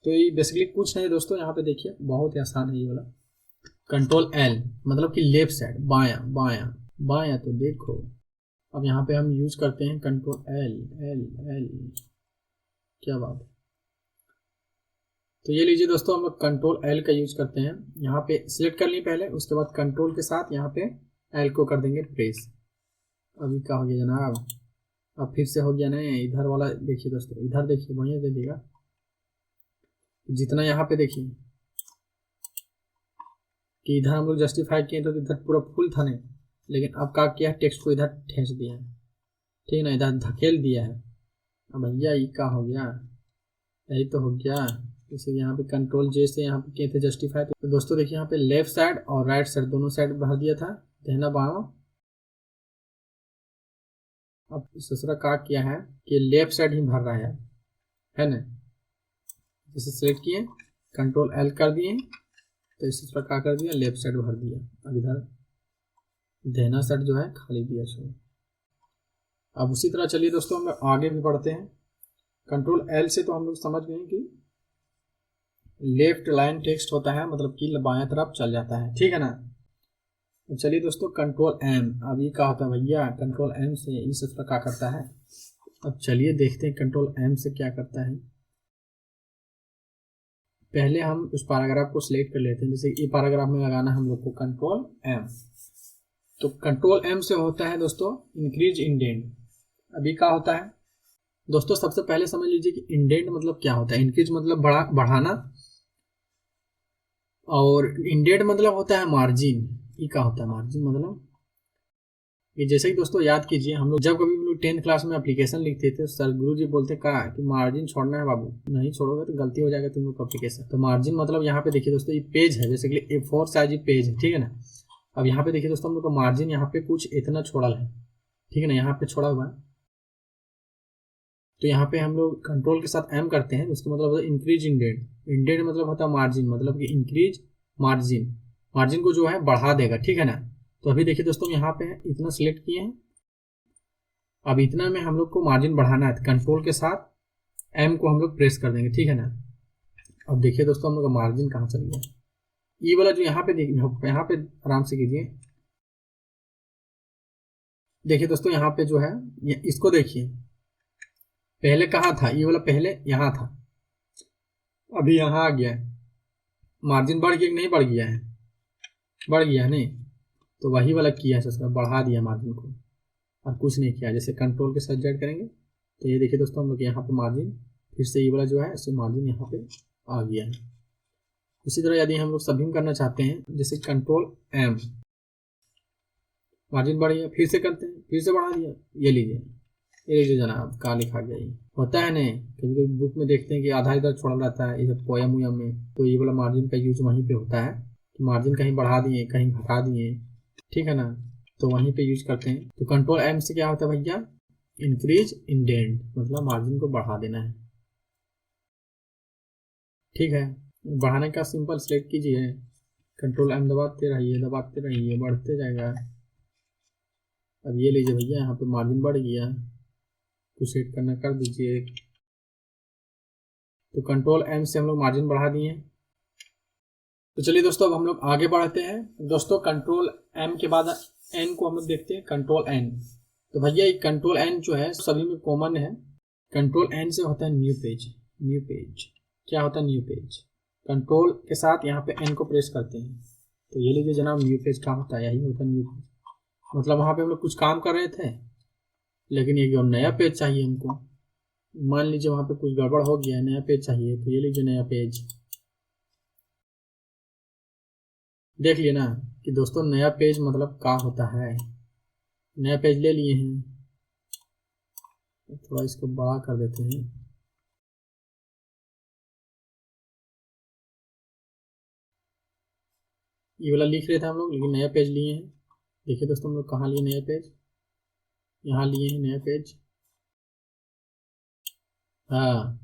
तो ये बेसिकली कुछ नहीं दोस्तों, यहाँ पे देखिए बहुत ही आसान है ये वाला। कंट्रोल एल मतलब कि लेफ्ट साइड, बायां बायां बायां। तो देखो अब यहाँ पे हम यूज करते हैं कंट्रोल एल एल एल, क्या बात है। तो ये लीजिए दोस्तों हम लोग कंट्रोल एल का यूज करते हैं। यहाँ पे सिलेक्ट कर लिए पहले, उसके बाद कंट्रोल के साथ यहाँ पे एल को कर देंगे प्रेस। अभी क्या हो गया जनाब, अब फिर से हो गया ना, इधर वाला देखिए दोस्तों, इधर देखिए बढ़िया देखिएगा, जितना यहाँ पे देखिए कि इधर हम लोग जस्टिफाई किए तो इधर पूरा फुल था नहीं, लेकिन अब क्या किया है, टेक्स्ट को इधर ठेस दिया है, ठीक ना, इधर धकेल दिया है। अब भैया ये क्या हो गया, यही तो हो गया। इसे यहाँ पे कंट्रोल जे से यहाँ पे किए थे जस्टिफाई। तो दोस्तों देखिए यहाँ पे लेफ्ट साइड और राइट साइड दोनों साइड भर दिया था, दहना बायां। अब दूसरा क्या किया है कि लेफ्ट साइड ही भर रहा है ना। जैसे सेलेक्ट किए कंट्रोल एल कर दिए, तो इसी तरह क्या कर दिया, लेफ्ट साइड भर दिया। अब इधर देना साइड जो है खाली दिया छोड़। अब उसी तरह चलिए दोस्तों हम आगे भी बढ़ते हैं। कंट्रोल एल से तो हम लोग समझ गए कि लेफ्ट लाइन टेक्स्ट होता है, मतलब कि बाएं तरफ चल जाता है, ठीक है ना। तो चलिए दोस्तों कंट्रोल एम, अब ये क्या होता है भैया, कंट्रोल एम से इस तरह क्या करता है। अब चलिए देखते हैं कंट्रोल एम से क्या करता है। पहले हम उस पैराग्राफ को सिलेक्ट कर लेते हैं, जैसे ये पैराग्राफ में लगाना है हम लोग को कंट्रोल एम। तो कंट्रोल एम से होता है दोस्तों इंक्रीज इंडेंट। अभी क्या होता है दोस्तों, सबसे पहले समझ लीजिए कि इंडेंट मतलब क्या होता है। इंक्रीज मतलब बढ़ाना, और इंडेंट मतलब होता है मार्जिन। ये क्या होता है मार्जिन मतलब, ये जैसे कि दोस्तों याद कीजिए, हम लोग जब कभी 10th क्लास में एप्लीकेशन लिखते थे, सर गुरुजी बोलते कहा कि मार्जिन छोड़ना है बाबू, नहीं छोड़ोगे तो गलती हो जाएगा तुम लोग एप्लीकेशन। तो मार्जिन मतलब यहाँ पे देखिए दोस्तों, ये पेज है, जैसे कि A4 साइज पेज है, ठीक है ना। अब यहाँ पे देखिए दोस्तों हम लोग का मार्जिन यहाँ पे कुछ इतना छोड़ा है, ठीक है ना, यहाँ पे छोड़ा हुआ है। तो यहाँ पे हम लोग कंट्रोल के साथ एम करते हैं, उसका मतलब होता है इंक्रीज इंडेंट। इंडेंट मतलब होता है मार्जिन, मतलब कि इंक्रीज मार्जिन, मार्जिन को जो है बढ़ा देगा, ठीक है ना। तो अभी देखिए दोस्तों यहाँ पे इतना सिलेक्ट किए हैं, अब इतना में हम लोग को मार्जिन बढ़ाना है, कंट्रोल के साथ एम को हम लोग प्रेस कर देंगे, ठीक है ना। अब देखिए दोस्तों हम लोग का मार्जिन कहाँ चल गया। ये वाला जो यहाँ पे यहाँ पे आराम से कीजिए। देखिए दोस्तों यहाँ पे जो है इसको देखिए, पहले कहाँ था ये वाला, पहले यहाँ था, अभी यहाँ आ गया है। मार्जिन बढ़ गया कि नहीं बढ़ गया है? बढ़ गया है नहीं, तो वही वाला किया है, सब्सक्राइब बढ़ा दिया मार्जिन को और कुछ नहीं किया। जैसे कंट्रोल के साथ ज्वाइन करेंगे तो ये देखिए दोस्तों हम लोग यहाँ पे मार्जिन फिर से ये वाला जो है इससे मार्जिन यहाँ पे आ गया है। इसी तरह यदि हम लोग सभी में करना चाहते हैं, जैसे कंट्रोल एम, मार्जिन बढ़ गया, फिर से करते हैं, फिर से बढ़ा दिया, ये लीजिए जनाब, कहाँ लिखा गया। ये होता है नहीं, कभी कभी बुक में देखते हैं कि आधा इधर छोड़ा रहता है, इधर पोयम वोयम में, तो ये वाला मार्जिन का यूज वहीं पे होता है कि मार्जिन कहीं बढ़ा दिए कहीं घटा दिए, ठीक है ना, तो वहीं पे यूज करते हैं। तो कंट्रोल एम से क्या होता है भैया, इंक्रीज इंडेंट, मतलब मार्जिन को बढ़ा देना है, ठीक है। बढ़ाने का सिंपल सेलेक्ट कीजिए, कंट्रोल एम दबाते रहिए, बढ़ते जाएगा। अब ये लीजिए भैया, यहाँ पे मार्जिन बढ़ गया, कुछ सेट करना कर दीजिए। तो कंट्रोल एम से हम लोग मार्जिन बढ़ा दिए। तो चलिए दोस्तों अब हम लोग आगे बढ़ते हैं। दोस्तों कंट्रोल एम के बाद एन को हम लोग देखते हैं, कंट्रोल एन। तो भैया ये कंट्रोल एन जो है सभी में कॉमन है। कंट्रोल एन से होता है न्यू पेज। न्यू पेज क्या होता है? New page. कंट्रोल के साथ यहाँ पे एन को प्रेस करते हैं तो ये लीजिए जनाब, न्यू पेज क्या होता है? यही होता है न्यू पेज। मतलब वहाँ पे हम लोग कुछ काम कर रहे थे, लेकिन ये नया पेज चाहिए हमको। मान लीजिए वहाँ पे कुछ गड़बड़ हो गया है, नया पेज चाहिए, तो ये लीजिए नया पेज। देख लिए ना कि दोस्तों नया पेज मतलब क्या होता है। नया पेज ले लिए हैं, थोड़ा इसको बड़ा कर देते हैं। ये वाला लिख रहे थे हम लोग, लेकिन नया पेज लिए हैं। देखिए दोस्तों हम लोग कहाँ लिए नया पेज, यहाँ लिए हैं नया पेज। हाँ,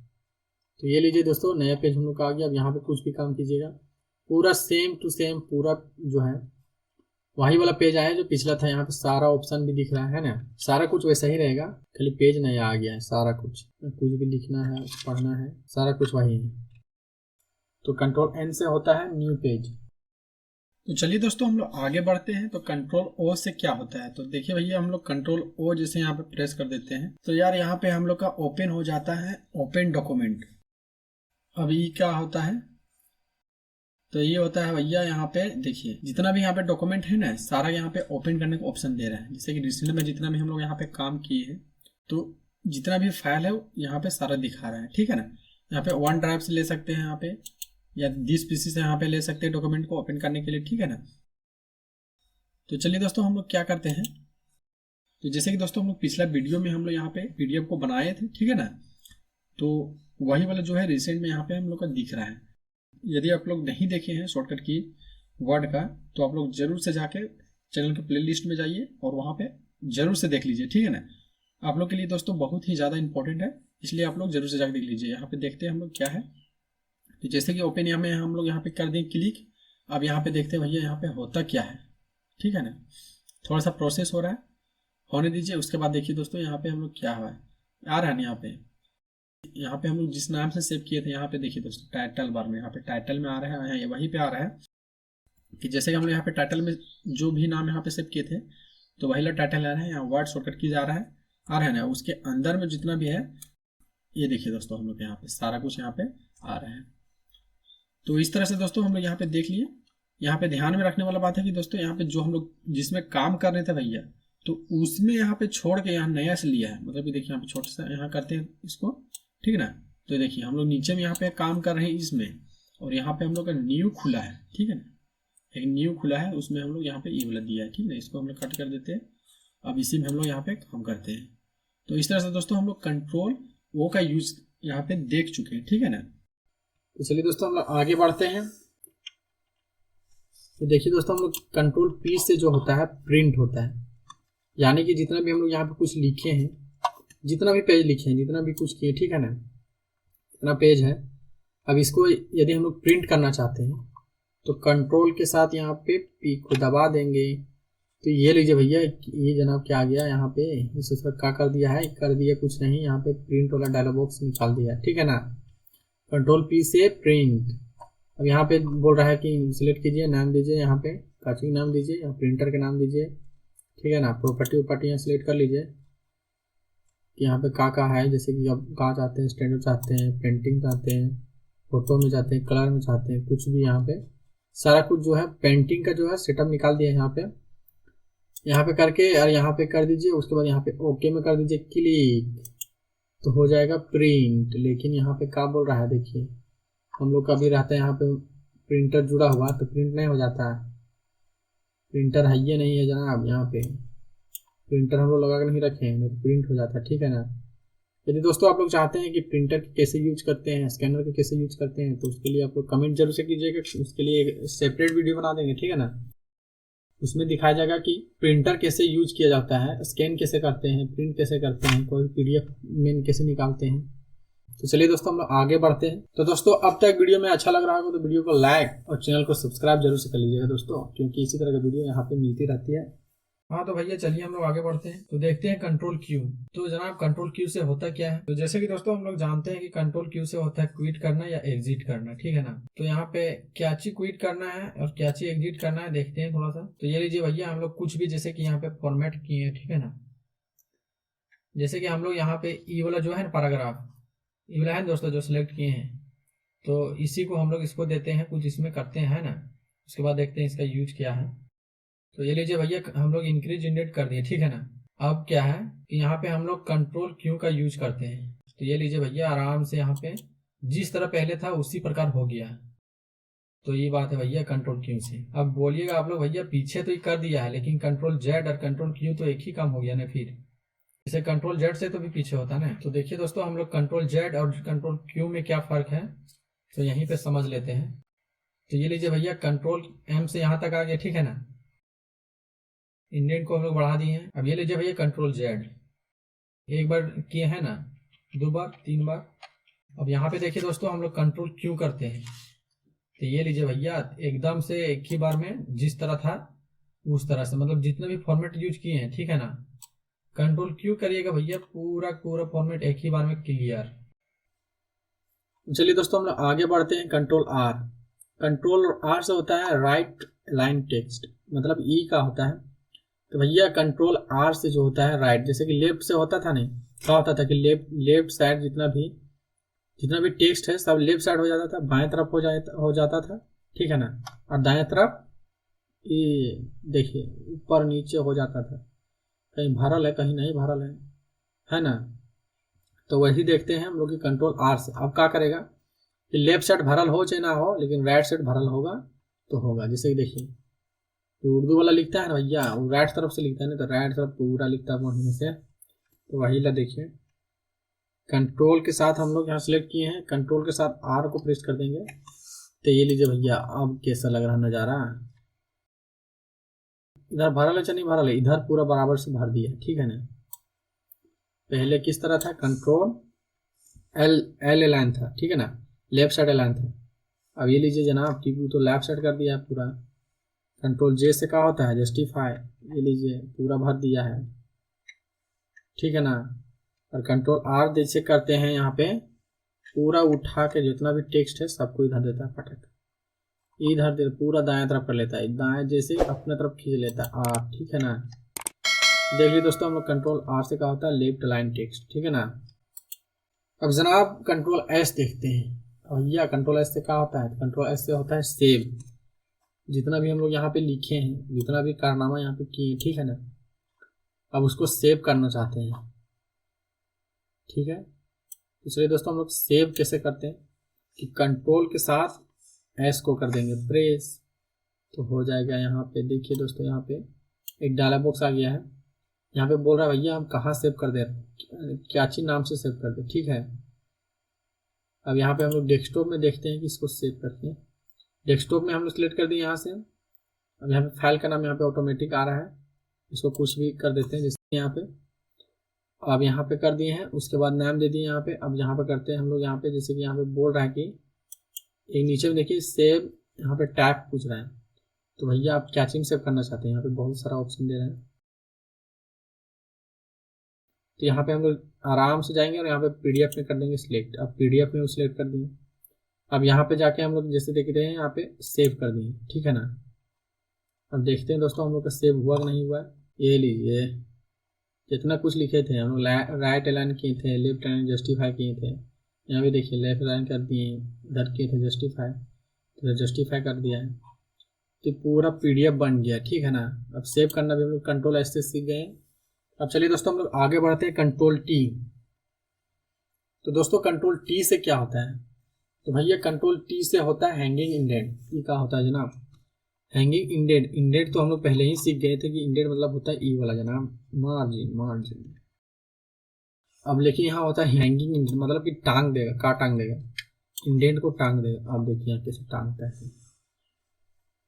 तो ये लीजिए दोस्तों नया पेज हम लोग का आ गया। अब यहाँ पे कुछ भी काम कीजिएगा, पूरा सेम टू सेम पूरा जो है वही वाला पेज आया जो पिछला था। यहाँ पे सारा ऑप्शन भी दिख रहा है ना, सारा कुछ वैसा ही रहेगा, खाली पेज नया आ गया है। सारा कुछ भी लिखना है, पढ़ना है, सारा कुछ वही है। तो कंट्रोल एन से होता है न्यू पेज। तो चलिए दोस्तों हम लोग आगे बढ़ते हैं। तो कंट्रोल ओ से क्या होता है? तो देखिए भैया हम लोग कंट्रोल ओ जैसे यहाँ पे प्रेस कर देते हैं तो यार यहाँ पे हम लोग का ओपन हो जाता है ओपन डॉक्यूमेंट। अब ये क्या होता है? तो ये होता है भैया, यहाँ पे देखिए जितना भी यहाँ पे डॉक्यूमेंट है ना, सारा यहाँ पे ओपन करने का ऑप्शन दे रहा है। जैसे कि रिसेंट में जितना भी हम लोग यहाँ पे काम किए हैं, तो जितना भी फाइल है यहाँ पे सारा दिखा रहा है, ठीक है ना। यहाँ पे वन ड्राइव से ले सकते हैं यहाँ पे, या 10 पीसी से यहाँ पे ले सकते हैं डॉक्यूमेंट को ओपन करने के लिए, ठीक है ना। तो चलिए दोस्तों हम लोग क्या करते हैं, तो जैसे कि दोस्तों हम लोग पिछला वीडियो में हम लोग यहाँ पे पीडीएफ को बनाए थे, ठीक है ना। तो वही वाला जो है रिसेंट में यहाँ पे हम लोग का दिख रहा है। यदि आप लोग नहीं देखे हैं शॉर्टकट की वर्ड का, तो आप लोग जरूर से जाके चैनल के प्लेलिस्ट में जाइए और वहाँ पे जरूर से देख लीजिए, ठीक है ना। आप लोग के लिए दोस्तों बहुत ही ज़्यादा इंपॉर्टेंट है, इसलिए आप लोग जरूर से जाके देख लीजिए। यहाँ पे देखते हैं हम लोग क्या है। तो जैसे कि ओपन में हम लोग यहाँ पे कर दें क्लिक। अब यहाँ पे देखते हैं भैया यहाँ पे होता क्या है, ठीक है ना। थोड़ा सा प्रोसेस हो रहा है, होने दीजिए। उसके बाद देखिए दोस्तों यहाँ पे हम लोग क्या हुआ है, आ रहा है ना यहाँ पे हम लोग जिस नाम से सेव किए थे, यहाँ पे देखिए दोस्तों टाइटल बार में, यहाँ पे टाइटल में आ रहा है, वहीं पे आ रहा है कि जैसे कि हम लोग यहाँ पे टाइटल में जो भी नाम यहाँ पे सेव किए थे, तो वही ला टाइटल आ रहा है। यहाँ वर्ड शॉर्टकट की जा रहा है ना। उसके अंदर में जितना भी है, ये देखिए दोस्तों हम लोग यहाँ पे सारा कुछ यहाँ पे आ रहा है। तो इस तरह से दोस्तों हम लोग यहाँ पे देख लिए। यहाँ पे ध्यान में रखने वाला बात है कि दोस्तों यहाँ पे जो हम लोग जिसमें काम कर रहे थे भैया, तो उसमें यहाँ पे छोड़ के यहाँ नया से लिया है। मतलब कि देखिए यहाँ पे छोटा सा यहाँ करते हैं इसको, ठीक है ना। तो देखिए हम लोग नीचे में यहाँ पे काम कर रहे हैं इसमें, और यहाँ पे हम लोग का न्यू खुला है, ठीक है ना। एक न्यू खुला है, उसमें हम लोग यहाँ पे ये वाला दिया है, ठीक है। इसको हम लोग कट कर देते हैं। अब इसी में हम लोग यहाँ पे काम करते हैं। तो इस तरह से दोस्तों हम लोग कंट्रोल ओ का यूज यहाँ पे देख चुके हैं, ठीक है ना। तो चलिए दोस्तों हम लोग आगे बढ़ते हैं। तो देखिए दोस्तों हम लोग कंट्रोल पी से जो होता है प्रिंट होता है, यानी कि जितना भी हम लोग यहाँ पे कुछ लिखे हैं, जितना भी पेज लिखे हैं, जितना भी कुछ किए, ठीक है ना, इतना पेज है। अब इसको यदि हम लोग प्रिंट करना चाहते हैं तो कंट्रोल के साथ यहाँ पे पी को दबा देंगे। तो ये लीजिए भैया, ये जनाब क्या आ गया यहाँ पे, इस पर क्या कर दिया है, कर दिया कुछ नहीं, यहाँ पे प्रिंट वाला डायलॉग बॉक्स निकाल दिया, ठीक है ना। कंट्रोल पी से प्रिंट। अब यहाँ पे बोल रहा है कि सिलेक्ट कीजिए, नाम दीजिए, यहाँ पे काचिंग नाम दीजिए या प्रिंटर के नाम दीजिए, ठीक है ना। प्रॉपर्टी वॉपर्टी यहाँ सिलेक्ट कर लीजिए कि यहाँ पे कहाँ है, जैसे कि अब कहाँ चाहते हैं, स्टैंडर्ड चाहते हैं, पेंटिंग चाहते हैं, फोटो में चाहते हैं, कलर में चाहते हैं, कुछ भी यहाँ पे सारा कुछ जो है पेंटिंग का जो है सेटअप निकाल दिया है यहाँ पे करके, और यहाँ पे कर दीजिए। उसके बाद यहाँ पे ओके में कर दीजिए क्लिक, तो हो जाएगा प्रिंट। लेकिन यहाँ पे क्या बोल रहा है, देखिए हम लोग का भी रहता है यहाँ पे प्रिंटर जुड़ा हुआ, तो प्रिंट नहीं हो जाता है। प्रिंटर है ये नहीं है जनाब, यहाँ पे प्रिंटर हम लोग लगा कर नहीं रखे हैं, नहीं तो प्रिंट हो जाता है, ठीक है ना। यदि दोस्तों आप लोग चाहते हैं कि प्रिंटर कैसे यूज करते हैं, स्कैनर को कैसे यूज करते हैं, तो उसके लिए आप लोग कमेंट जरूर से कीजिएगा, उसके लिए एक सेपरेट वीडियो बना देंगे, ठीक है ना। उसमें दिखाया जाएगा कि प्रिंटर कैसे यूज किया जाता है, स्कैन कैसे करते हैं, प्रिंट कैसे करते हैं, कोई पीडीएफ में कैसे निकालते हैं। तो चलिए दोस्तों हम लोग आगे बढ़ते हैं। तो दोस्तों अब तक वीडियो में अच्छा लग रहा होगा तो वीडियो को लाइक और चैनल को सब्सक्राइब जरूर से कर लीजिएगा दोस्तों, क्योंकि इसी तरह का वीडियो यहाँ पे मिलती रहती है। हाँ तो भैया चलिए हम लोग आगे बढ़ते हैं। तो देखते हैं कंट्रोल क्यू। तो जनाब कंट्रोल क्यू से होता क्या है, तो जैसे कि दोस्तों हम लोग जानते हैं कि कंट्रोल क्यू से होता है क्विट करना या एग्जिट करना, ठीक है ना। तो यहाँ पे क्या चीज क्विट करना है और क्या चीज एग्जिट करना है देखते हैं थोड़ा सा। तो ये लीजिए भैया, हम लोग कुछ भी जैसे कि यहाँ पे फॉर्मेट किए हैं, ठीक है ना। जैसे कि हम लोग यहाँ पे ई वाला जो है ना पैराग्राफ, ई वाला है दोस्तों जो सिलेक्ट किए हैं, तो इसी को हम लोग इसको देते हैं, कुछ इसमें करते हैं ना। उसके बाद देखते हैं इसका यूज क्या है। तो ये लीजिए भैया, हम लोग इंक्रीज इंडेट कर दिए, ठीक है ना। अब क्या है कि यहाँ पे हम लोग कंट्रोल क्यू का यूज करते हैं। तो ये लीजिए भैया, आराम से यहाँ पे जिस तरह पहले था उसी प्रकार हो गया है। तो ये बात है भैया कंट्रोल क्यू से। अब बोलिएगा आप लोग भैया पीछे तो ये कर दिया है, लेकिन कंट्रोल जेड और कंट्रोल क्यू तो एक ही काम हो गया ना। फिर जैसे कंट्रोल जेड से तो भी पीछे होता ना। तो देखिए दोस्तों, हम लोग कंट्रोल जेड और कंट्रोल क्यू में क्या फर्क है, तो यहीं पे समझ लेते हैं। तो ये लीजिए भैया, कंट्रोल एम से यहाँ तक आ गया, ठीक है ना। इंडेंट को हम लोग बढ़ा दिए हैं। अब ये लीजिए भैया कंट्रोल जेड, एक बार किए हैं ना, 2 बार 3 बार। अब यहाँ पे देखिए दोस्तों, हम लोग कंट्रोल क्यू करते हैं। तो ये लीजिए भैया, एकदम से एक ही बार में जिस तरह था उस तरह से, मतलब जितने भी फॉर्मेट यूज किए हैं, ठीक है ना। कंट्रोल क्यू करिएगा भैया, पूरा पूरा फॉर्मेट एक ही बार में क्लियर। चलिए दोस्तों हम लोग आगे बढ़ते हैं। Control are. कंट्रोल आर से होता है राइट लाइन टेक्स्ट, मतलब ई का होता है। तो भैया कंट्रोल आर से जो होता है राइट, जैसे कि लेफ्ट से होता था नहीं, क्या होता था कि लेफ्ट साइड जितना भी टेक्स्ट है सब लेफ्ट साइड हो जाता था, बाएं तरफ हो जाता था, ठीक है ना। और दाएं तरफ ये देखिए ऊपर नीचे हो जाता था, कहीं भरल है कहीं नहीं भरल है ना। तो वही देखते हैं हम लोग की कंट्रोल आर से। अब क्या करेगा कि लेफ्ट साइड भरल हो चाहे ना हो, लेकिन राइट साइड भरल होगा तो होगा। जैसे कि देखिए, तो उर्दू वाला लिखता है ना भैया, वो राइट तरफ से लिखता है ना, तो राइट तरफ पूरा लिखता है वहीं से। तो वही ला देखिए, कंट्रोल के साथ हम लोग यहाँ सेलेक्ट किए हैं, कंट्रोल के साथ आर को प्रेस कर देंगे। तो ये लीजिए भैया, अब कैसा लग रहा नज़ारा। इधर भरल है चाहे नहीं भरल है, इधर पूरा बराबर से भर दिया, ठीक है ना। पहले किस तरह था, कंट्रोल एल एल लाइन था, ठीक है ना, लेफ्ट साइड लाइन था। अब ये लीजिए जनाब, टीपू तो लेफ्ट साइड कर दिया है पूरा। कंट्रोल जे से क्या होता है, जस्टिफाई, ये लीजिए पूरा भर दिया है, ठीक है ना। और कंट्रोल आर जैसे करते हैं, यहाँ पे पूरा उठा के जितना भी टेक्स्ट है सबको इधर देता है, पटक इधर दे, पूरा दाएं तरफ कर लेता है, दाएं जैसे अपने तरफ खींच लेता है आर, ठीक है ना। देखिए दोस्तों, हम लोग कंट्रोल आर से क्या होता है, लेफ्ट लाइन टेक्स्ट, ठीक है ना। अब जनाब कंट्रोल एस देखते हैं। भैया कंट्रोल एस से क्या होता है, कंट्रोल एस से होता है सेव। जितना भी हम लोग यहाँ पे लिखे हैं, जितना भी कारनामा यहाँ पे किए, ठीक है ना, अब उसको सेव करना चाहते हैं, ठीक है। तो चलिए दोस्तों हम लोग सेव कैसे करते हैं कि कंट्रोल के साथ एस को कर देंगे प्रेस, तो हो जाएगा। यहाँ पे देखिए दोस्तों, यहाँ पे एक डायलॉग बॉक्स आ गया है। यहाँ पे बोल रहा है भैया हम कहाँ सेव कर दे, क्या चीज नाम से सेव कर दे, ठीक है। अब यहाँ पे हम लोग डेस्कटॉप में देखते हैं कि इसको सेव करते हैं। डेस्कटॉप में हम लोग सिलेक्ट कर दिए यहाँ से। अब यहाँ पे फाइल का नाम यहाँ पे ऑटोमेटिक आ रहा है, इसको कुछ भी कर देते हैं जैसे यहाँ पे। अब यहाँ पे कर दिए हैं, उसके बाद नाम दे दिए यहाँ पे। अब यहाँ पे करते हैं हम लोग, यहाँ पे जैसे कि यहाँ पे बोल रहा है कि एक नीचे में देखिए सेव, यहाँ पे टैग पूछ रहा है। तो भैया आप क्या चीज सेव करना चाहते हैं, यहाँ पे बहुत सारा ऑप्शन दे रहे हैं। तो यहाँ पे हम लोग आराम से जाएंगे और यहाँ पे पीडीएफ में कर देंगे सिलेक्ट। अब पीडीएफ में सिलेक्ट कर दिए। अब यहाँ पे जाके हम लोग जैसे देख रहे हैं यहाँ पे सेव कर दिए, ठीक है ना। अब देखते हैं दोस्तों हम लोग का सेव हुआ कि नहीं हुआ। ये लीजिए, जितना कुछ लिखे थे हम लोग राइट अलाइन किए थे, लेफ्ट अलाइन जस्टिफाई किए थे, यहाँ पे देखिए लेफ्ट अलाइन कर दिए, इधर किए थे जस्टिफाई, तो जस्टिफाई कर दिया है, तो पूरा पीडीएफ बन गया, ठीक है ना। अब सेव करना भी हम लोग कंट्रोल एस से सीख गए। अब चलिए दोस्तों हम लोग आगे बढ़ते हैं कंट्रोल टी। तो दोस्तों कंट्रोल टी से क्या होता है, तो भैया कंट्रोल टी से होता है हैंगिंग इंडेंट। ये क्या होता है जनाब, हैंगिंग इंडेंट। इंडेंट तो हम लोग पहले ही सीख गए थे कि इंडेंट मतलब होता है ई वाला जनाब, मार्जिन मार्जिन। अब लेकिन यहाँ होता है हैंगिंग इंडेंट, मतलब कि टांग देगा, का टांग देगा, इंडेंट को टांग देगा। आप देखिए यहाँ कैसे टांगता है।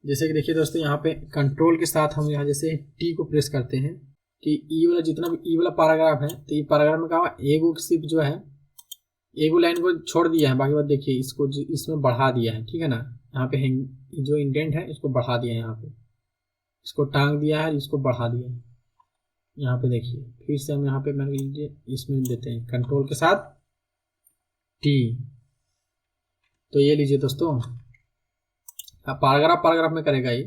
जैसे कि देखिए दोस्तों यहाँ पे कंट्रोल के साथ हम यहाँ जैसे टी को प्रेस करते हैं कि ई वाला जितना भी ई वाला पैराग्राफ है, तो ये पैराग्राफ में कहा एगो सिर्फ जो है एगो लाइन को छोड़ दिया है, बाकी बात देखिए इसको इसमें बढ़ा दिया है, ठीक है ना। यहाँ पे जो इंडेंट है इसको बढ़ा दिया है, यहाँ पे इसको टांग दिया है, इसको बढ़ा दिया है। यहाँ पे देखिए फिर से हम यहाँ पे मान लीजिए इसमें देते हैं कंट्रोल के साथ टी। तो ये लीजिए दोस्तों, पैराग्राफ पैराग्राफ में करेगा ये,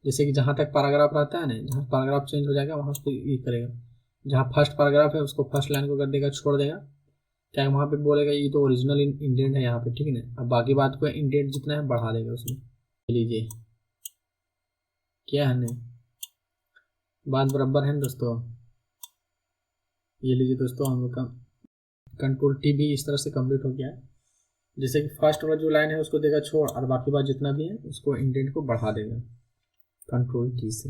जैसे कि जहाँ तक पैराग्राफ रहता है ना, जहाँ पैराग्राफ चेंज हो जाएगा वहाँ उसको ये करेगा। जहाँ फर्स्ट पैराग्राफ है उसको फर्स्ट लाइन को कर देगा, छोड़ देगा, क्या वहाँ पे बोलेगा ये तो ओरिजिनल इंडेंट है यहाँ पे, ठीक है ना। अब बाकी बात को इंडेंट जितना है बढ़ा देगा उसमें। लीजिए क्या है ना, बात बराबर है ना दोस्तों। ये लीजिए दोस्तों हम लोग का कंट्रोल टी भी इस तरह से कंप्लीट हो गया है। जैसे कि फर्स्ट वाला जो लाइन है उसको देगा छोड़, और बाकी बात जितना भी है उसको इंडेंट को बढ़ा देगा कंट्रोल टी से।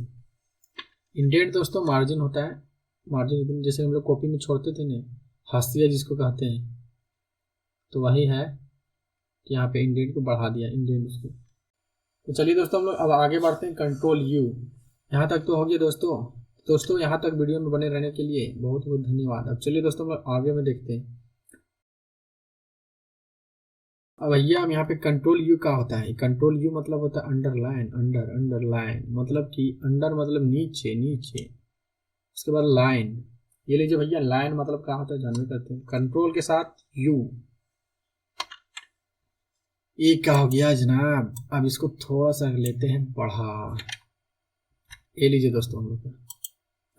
इंडेंट दोस्तों मार्जिन होता है, मार्जिन जैसे हम लोग कॉपी में छोड़ते थे ना, हाशिया जिसको कहते हैं, तो वही है कि यहाँ पे इंडेंट को बढ़ा दिया, इंडेंट उसको। तो चलिए दोस्तों हम लोग अब आगे बढ़ते हैं कंट्रोल यू। यहाँ तक तो हो गया दोस्तों। दोस्तों यहाँ तक वीडियो में बने रहने के लिए बहुत बहुत धन्यवाद। अब चलिए दोस्तों हम लोग आगे में देखते हैं। अब भैया हम यहाँ पे कंट्रोल यू का होता है, कंट्रोल यू मतलब होता है अंडरलाइन, अंडरलाइन मतलब कि अंडर मतलब नीचे नीचे, उसके बाद लाइन। ये लीजिए भैया लाइन मतलब क्या होता है जानवे करते हैं, कंट्रोल के साथ यू। ये क्या हो गया जनाब, अब इसको थोड़ा सा लेते हैं बढ़ा। ये लीजिए दोस्तों हम लोग का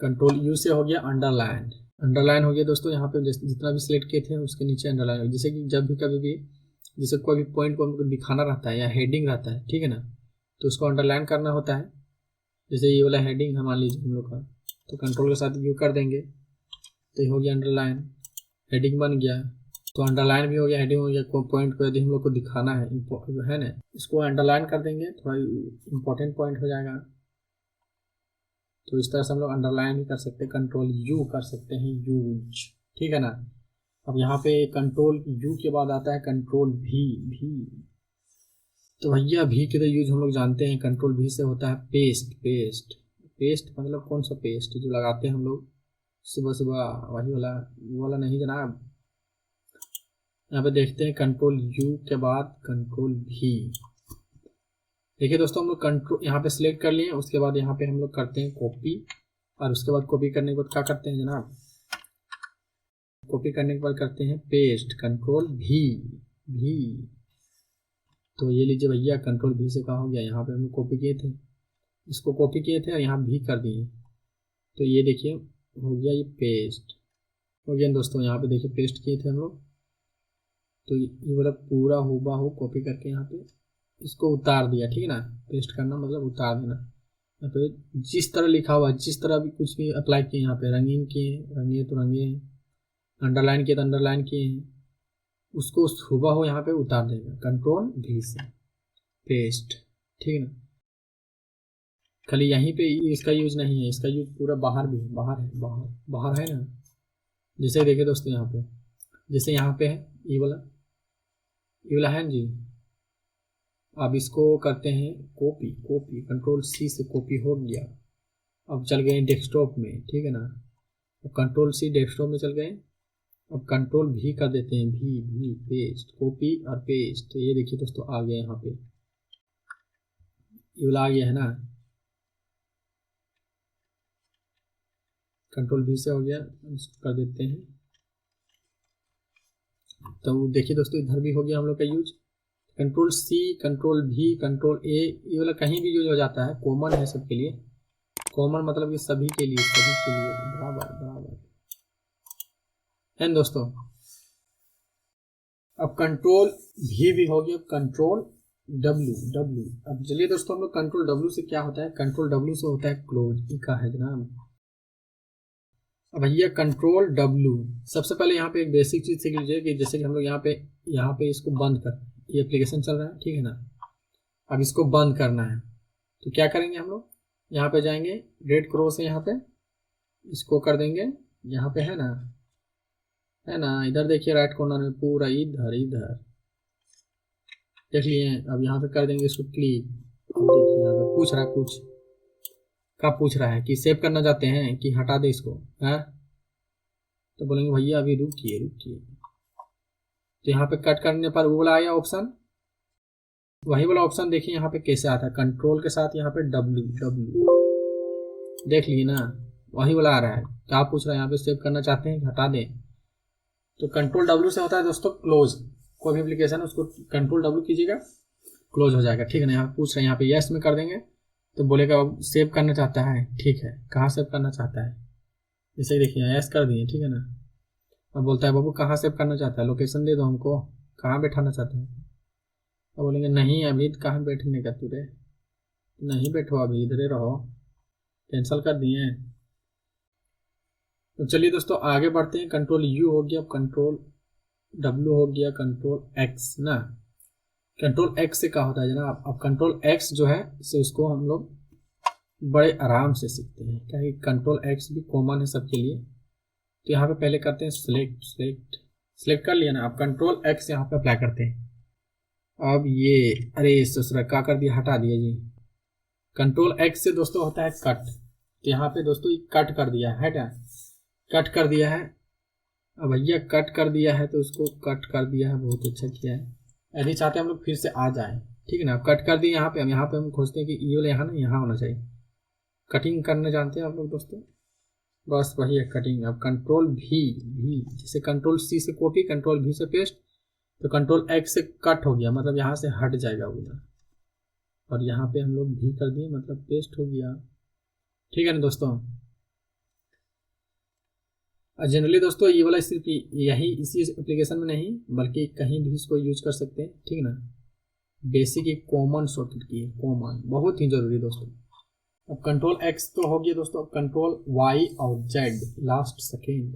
कंट्रोल यू से हो गया अंडरलाइन, अंडरलाइन हो गया दोस्तों। यहाँ पे जितना भी सिलेक्ट किए थे उसके नीचे अंडरलाइन हो गया। जैसे कि जब भी कभी भी जैसे कोई भी पॉइंट को हमको दिखाना रहता है या हेडिंग रहता है, ठीक है ना, तो उसको अंडरलाइन करना होता है। जैसे ये वाला हेडिंग है मान लीजिए हम लोग का, तो कंट्रोल के साथ यू कर देंगे तो ये हो गया अंडरलाइन, हेडिंग बन गया। तो अंडरलाइन भी हो गया, हेडिंग हो गया। कोई पॉइंट को यदि हम लोग को दिखाना है ना, इसको अंडरलाइन कर देंगे, थोड़ा इंपॉर्टेंट पॉइंट हो जाएगा। तो इस तरह से हम लोग अंडरलाइन भी कर सकते हैं, कंट्रोल यू कर सकते हैं यूज, ठीक है ना। अब यहाँ पे कंट्रोल यू के बाद आता है कंट्रोल भी। तो भैया भी के तो यूज हम लोग जानते हैं, कंट्रोल भी से होता है पेस्ट। पेस्ट मतलब कौन सा पेस्ट जो लगाते हैं हम लोग सुबह सुबह, वही वाला, वो वाला नहीं जनाब। यहाँ पे देखते हैं कंट्रोल यू के बाद कंट्रोल भी। देखिए दोस्तों हम लोग कंट्रोल यहाँ पे सिलेक्ट कर लिए, उसके बाद यहाँ पे हम लोग करते हैं कॉपी, और उसके बाद कॉपी करने के बाद क्या करते हैं जनाब, कॉपी करने के बाद करते हैं पेस्ट, कंट्रोल भी। तो ये लीजिए भैया कंट्रोल भी से कहा हो गया, यहाँ पे हम लोग कॉपी किए थे, इसको कॉपी किए थे और यहाँ भी कर दिए। तो ये देखिए हो गया, ये पेस्ट हो गया दोस्तों। यहाँ पे देखिए पेस्ट किए थे हम लोग, तो ये वाला पूरा हूबहू कॉपी करके यहाँ पे इसको उतार दिया, ठीक है ना। पेस्ट करना मतलब उतार देना। यहाँ पे जिस तरह लिखा हुआ, जिस तरह भी कुछ भी अप्लाई किए, यहाँ पे रंगीन किए, रंगे तो रंगे हैं, अंडरलाइन किए तो अंडरलाइन किए हैं, उसको हूबहू यहाँ पे उतार देगा कंट्रोल भी से, पेस्ट, ठीक है ना। खाली यहीं पे इसका यूज नहीं है, इसका यूज पूरा बाहर भी है, बाहर है, बाहर है ना। जैसे देखिए दोस्तों यहाँ पे, जैसे यहाँ पे है ये वाला है जी। अब इसको करते हैं कॉपी, कंट्रोल सी से कॉपी हो गया। अब चल गए डेस्कटॉप में, ठीक है ना। अब कंट्रोल सी डेस्कटॉप में चल गए। अब कंट्रोल भी कर देते हैं, भी पेस्ट, कॉपी और पेस्ट। तो ये देखिए दोस्तों आ गया, यहाँ पे ये वाला आ गया है ना, कंट्रोल भी से हो गया, इसको कर देते हैं। तो देखिए दोस्तों इधर भी हो गया हम लोग का यूज, कंट्रोल सी, कंट्रोल भी, कंट्रोल ए, ये वाला कहीं भी यूज हो जाता है, कॉमन है सबके लिए। कॉमन मतलब ये सभी के लिए, सभी के लिए बराबर बराबर है ना दोस्तों। अब कंट्रोल भी हो गया, कंट्रोल डब्ल्यू डब्ल्यू। अब चलिए दोस्तों हम लोग कंट्रोल डब्ल्यू से क्या होता है, कंट्रोल डब्ल्यू से होता है क्लोज, ई का है जनाब। अब भैया कंट्रोल डब्ल्यू, सबसे पहले यहाँ पे एक बेसिक चीज सीख लीजिए कि जैसे कि हम लोग यहाँ पे इसको बंद कर, ये एप्लीकेशन चल रहा है ठीक है ना। अब इसको बंद करना है तो क्या करेंगे हम लोग, यहाँ पे जाएंगे, रेड क्रॉस है यहाँ पे, इसको कर देंगे, यहाँ पे है ना, इधर देखिए राइट कॉर्नर में पूरा इधर इधर देख लिए। अब यहाँ पे कर देंगे इसको क्लिक। अब देखिए यहाँ पे पूछ रहा है कुछ, क्या पूछ रहा है कि सेव करना चाहते हैं कि हटा दे इसको, है तो बोलेंगे भैया अभी रुकिए रुकिए। तो यहाँ पे कट करने पर वो वाला आया ऑप्शन, वही वाला ऑप्शन देखिए यहाँ पे कैसे आता है, कंट्रोल के साथ यहाँ पे डब्ल्यू डब्ल्यू, देख लिए ना, वही वाला आ रहा है। क्या पूछ रहा है यहाँ पे, सेव करना चाहते हैं हटा दें। तो कंट्रोल डब्ल्यू से होता है दोस्तों क्लोज, कोई भी एप्लीकेशन उसको कंट्रोल डब्ल्यू कीजिएगा, क्लोज हो जाएगा ठीक है ना। यहाँ पूछ रहे हैं, यहाँ पे यस में कर देंगे तो बोलेगा सेव करना चाहता है, ठीक है कहाँ सेव करना चाहता है, जैसे देखिए यस कर दिए ठीक है ना। अब बोलता है बाबू कहाँ सेव करना चाहता है, लोकेशन दे दो हमको, कहाँ बैठाना चाहते हैं। अब बोलेंगे नहीं अभी कहाँ बैठने का तुरे, नहीं बैठो अभी इधर रहो, कैंसिल कर दिए। तो चलिए दोस्तों आगे बढ़ते हैं, कंट्रोल यू हो गया, अब कंट्रोल डब्ल्यू हो गया, कंट्रोल एक्स ना। कंट्रोल एक्स से क्या होता है जनाब, अब कंट्रोल एक्स जो है से उसको हम लोग बड़े आराम से सीखते हैं, क्या कि कंट्रोल एक्स भी कॉमन है सबके लिए। तो यहाँ पे पहले करते हैं सिलेक्ट, सिलेक्ट कर लिया ना। अब कंट्रोल एक्स यहाँ पे अप्लाई करते हैं। अब ये अरे ससुरा क्या कर दिया, हटा दिया जी। कंट्रोल एक्स से दोस्तों होता है कट, तो यहाँ पे दोस्तों कट कर दिया है क्या, कट कर दिया है। अब भैया कट कर दिया है तो उसको कट कर दिया है, बहुत अच्छा किया है। यदि चाहते हैं हम लोग फिर से आ जाए ठीक है ना, कट कर दिए यहाँ पे। हम यहाँ पे हम खोजते हैं कि ये वाला यहाँ ना यहाँ होना चाहिए, कटिंग करने जानते हैं आप लोग दोस्तों, बस वही है कटिंग। अब कंट्रोल भी जैसे कंट्रोल सी से कॉपी, कंट्रोल भी से पेस्ट, तो कंट्रोल एक्स से कट हो गया मतलब यहाँ से हट जाएगा उधर, और यहाँ पे हम लोग भी कर दिए मतलब पेस्ट हो गया ठीक है ना दोस्तों। जनरली दोस्तों ये वाला सिर्फ यही इसी एप्लीकेशन में नहीं बल्कि कहीं भी इसको यूज कर सकते हैं ठीक है ना। बेसिक एक कॉमन शॉर्टकट की है, कॉमन बहुत ही जरूरी दोस्तों। अब कंट्रोल एक्स तो हो गया दोस्तों, कंट्रोल वाई और जेड लास्ट सेकेंड।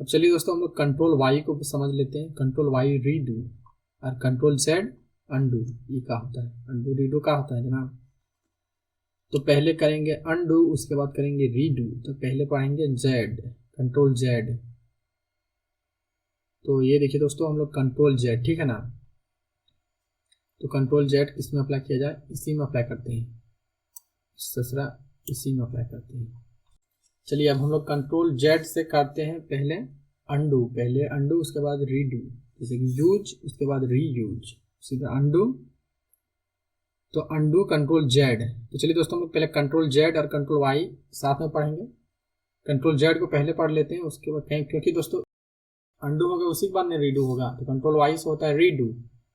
अब चलिए दोस्तों हम लोग कंट्रोल वाई को समझ लेते हैं, कंट्रोल वाई रीडू और कंट्रोल जेड अनडू। ये क्या होता है, अनडू रीडू क्या होता है जनाब। तो पहले करेंगे अनडू, उसके बाद करेंगे रीडू। तो पहले पढ़ेंगे जेड, कंट्रोल जेड। तो ये देखिए दोस्तों हम लोग कंट्रोल जेड ठीक है ना। तो कंट्रोल जेड किस में अप्लाई किया जाए, इसी में अप्लाई करते हैं, ससरा इसी में अप्लाई करते हैं। चलिए अब हम लोग कंट्रोल जेड से करते हैं पहले अनडू, पहले अनडू उसके बाद रीडू, जैसे कि यूज उसके बाद री यूज, सीधा अनडू। तो अनडू कंट्रोल जेड। तो चलिए दोस्तों हम लोग पहले कंट्रोल जेड और कंट्रोल वाई साथ में पढ़ेंगे। कंट्रोल जेड को पहले पढ़ लेते हैं, उसके बाद कहीं, क्योंकि दोस्तों अनडू होगा उसी के बाद में रीडू होगा। तो कंट्रोल वाई से होता है रीडू,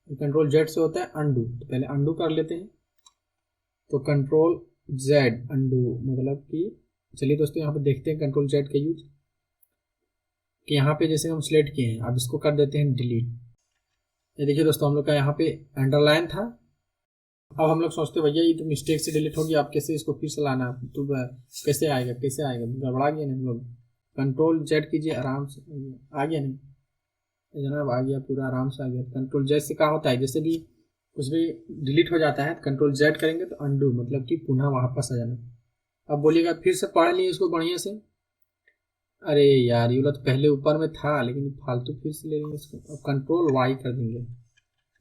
कंट्रोल जेड से होता है अनडू। तो पहले अनडू कर लेते हैं। तो कंट्रोल जेड अनडू मतलब कि चलिए दोस्तों यहाँ पे देखते हैं कंट्रोल जेड का यूज कि यहाँ पे जैसे हम सिलेक्ट किए हैं, अब इसको कर देते हैं डिलीट। ये देखिए दोस्तों हम लोग का यहाँ पे अंडरलाइन था, अब हम लोग सोचते भैया ये तो मिस्टेक से डिलीट हो गया, आप कैसे इसको फिर से लाना, तो कैसे आएगा गड़बड़ा गया नहीं। हम लोग कंट्रोल जेड कीजिए आराम से, आ गया नहीं जनाब, आ गया पूरा आराम से आ गया। कंट्रोल जेड से क्या होता है, जैसे भी कुछ भी डिलीट हो जाता है कंट्रोल जेड करेंगे तो अनडू मतलब कि पुनः वापस आ जाना। अब बोलिएगा फिर से पढ़ लिए इसको बढ़िया से, अरे यार ये वाला तो पहले ऊपर में था लेकिन फालतू फिर से ले लेंगे इसको। अब कंट्रोल वाई कर देंगे,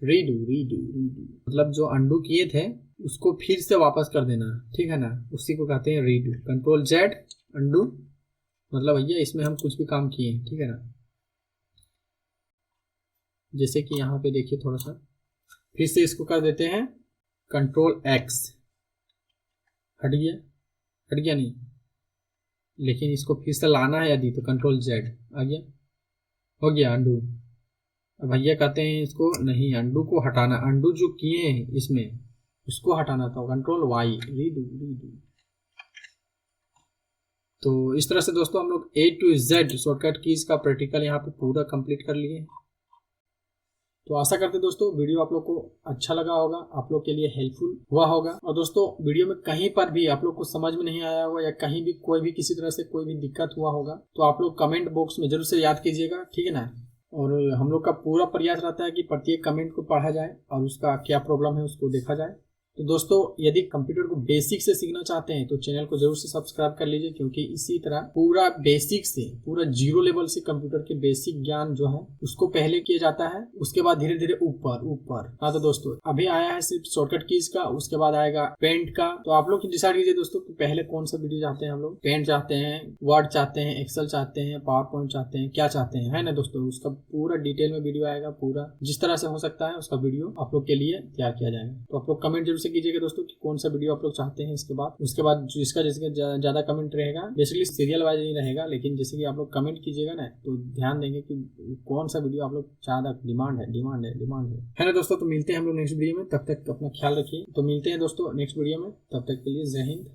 रीडू रीडू रीडू मतलब जो अनडू किए थे उसको फिर से वापस कर देना ठीक है ना, उसी को कहते हैं रीडू। कंट्रोल जेड अनडू मतलब भैया इसमें हम कुछ भी काम किए हैं ठीक है ना। जैसे कि यहाँ पे देखिए थोड़ा सा फिर से इसको कर देते हैं कंट्रोल एक्स, हट गया नहीं, लेकिन इसको फिर से लाना है यदि तो कंट्रोल जेड आ गया, हो गया अनडू। भैया कहते हैं इसको नहीं, अंडू को हटाना, अंडू जो किए हैं इसमें उसको हटाना था, कंट्रोल वाई, रीडू रीडू। तो इस तरह से दोस्तों हम लोग A to Z shortcut keys का प्रैक्टिकल यहाँ पे पूरा कंप्लीट कर लिए। तो आशा करते दोस्तों वीडियो आप लोग को अच्छा लगा होगा, आप लोग के लिए हेल्पफुल हुआ होगा। और दोस्तों वीडियो में कहीं पर भी आप लोग को समझ में नहीं आया होगा या कहीं भी कोई भी किसी तरह से कोई भी दिक्कत हुआ होगा तो आप लोग कमेंट बॉक्स में जरूर से याद कीजिएगा, ठीक है ना। और हम लोग का पूरा प्रयास रहता है कि प्रत्येक कमेंट को पढ़ा जाए और उसका क्या प्रॉब्लम है उसको देखा जाए। तो दोस्तों यदि कंप्यूटर को बेसिक से सीखना चाहते हैं तो चैनल को जरूर से सब्सक्राइब कर लीजिए, क्योंकि इसी तरह पूरा बेसिक से पूरा जीरो लेवल से कंप्यूटर के बेसिक ज्ञान जो है उसको पहले किया जाता है, उसके बाद धीरे धीरे ऊपर ऊपर। हाँ तो दोस्तों अभी आया है सिर्फ शॉर्टकट कीज का, उसके बाद आएगा पेंट का। तो आप लोग डिसाइड कीजिए दोस्तों कि पहले कौन सा वीडियो चाहते हैं। हम लोग पेंट चाहते हैं, वर्ड चाहते हैं, एक्सेल चाहते हैं, पावर पॉइंट चाहते हैं, क्या चाहते हैं, है ना दोस्तों। उसका पूरा डिटेल में वीडियो आएगा, पूरा जिस तरह से हो सकता है उसका वीडियो आप लोग के लिए तैयार किया जाएगा। तो आप लोग कमेंट जरूर से कीजिएगा दोस्तों कि कौन सा वीडियो आप लोग चाहते हैं। उसके बाद जिसका जैसे ज्यादा कमेंट रहेगा, बेसिकली सीरियल वाइज नहीं रहेगा, लेकिन जैसे कि आप लोग कमेंट कीजिएगा ना तो ध्यान देंगे कि कौन सा वीडियो आप लोग ज्यादा डिमांड है ना दोस्तों। तो मिलते हैं हम लोग नेक्स्ट वीडियो में, तब तक अपना ख्याल रखिए। तो मिलते हैं दोस्तों नेक्स्ट वीडियो में, तब तक के लिए जय हिंद।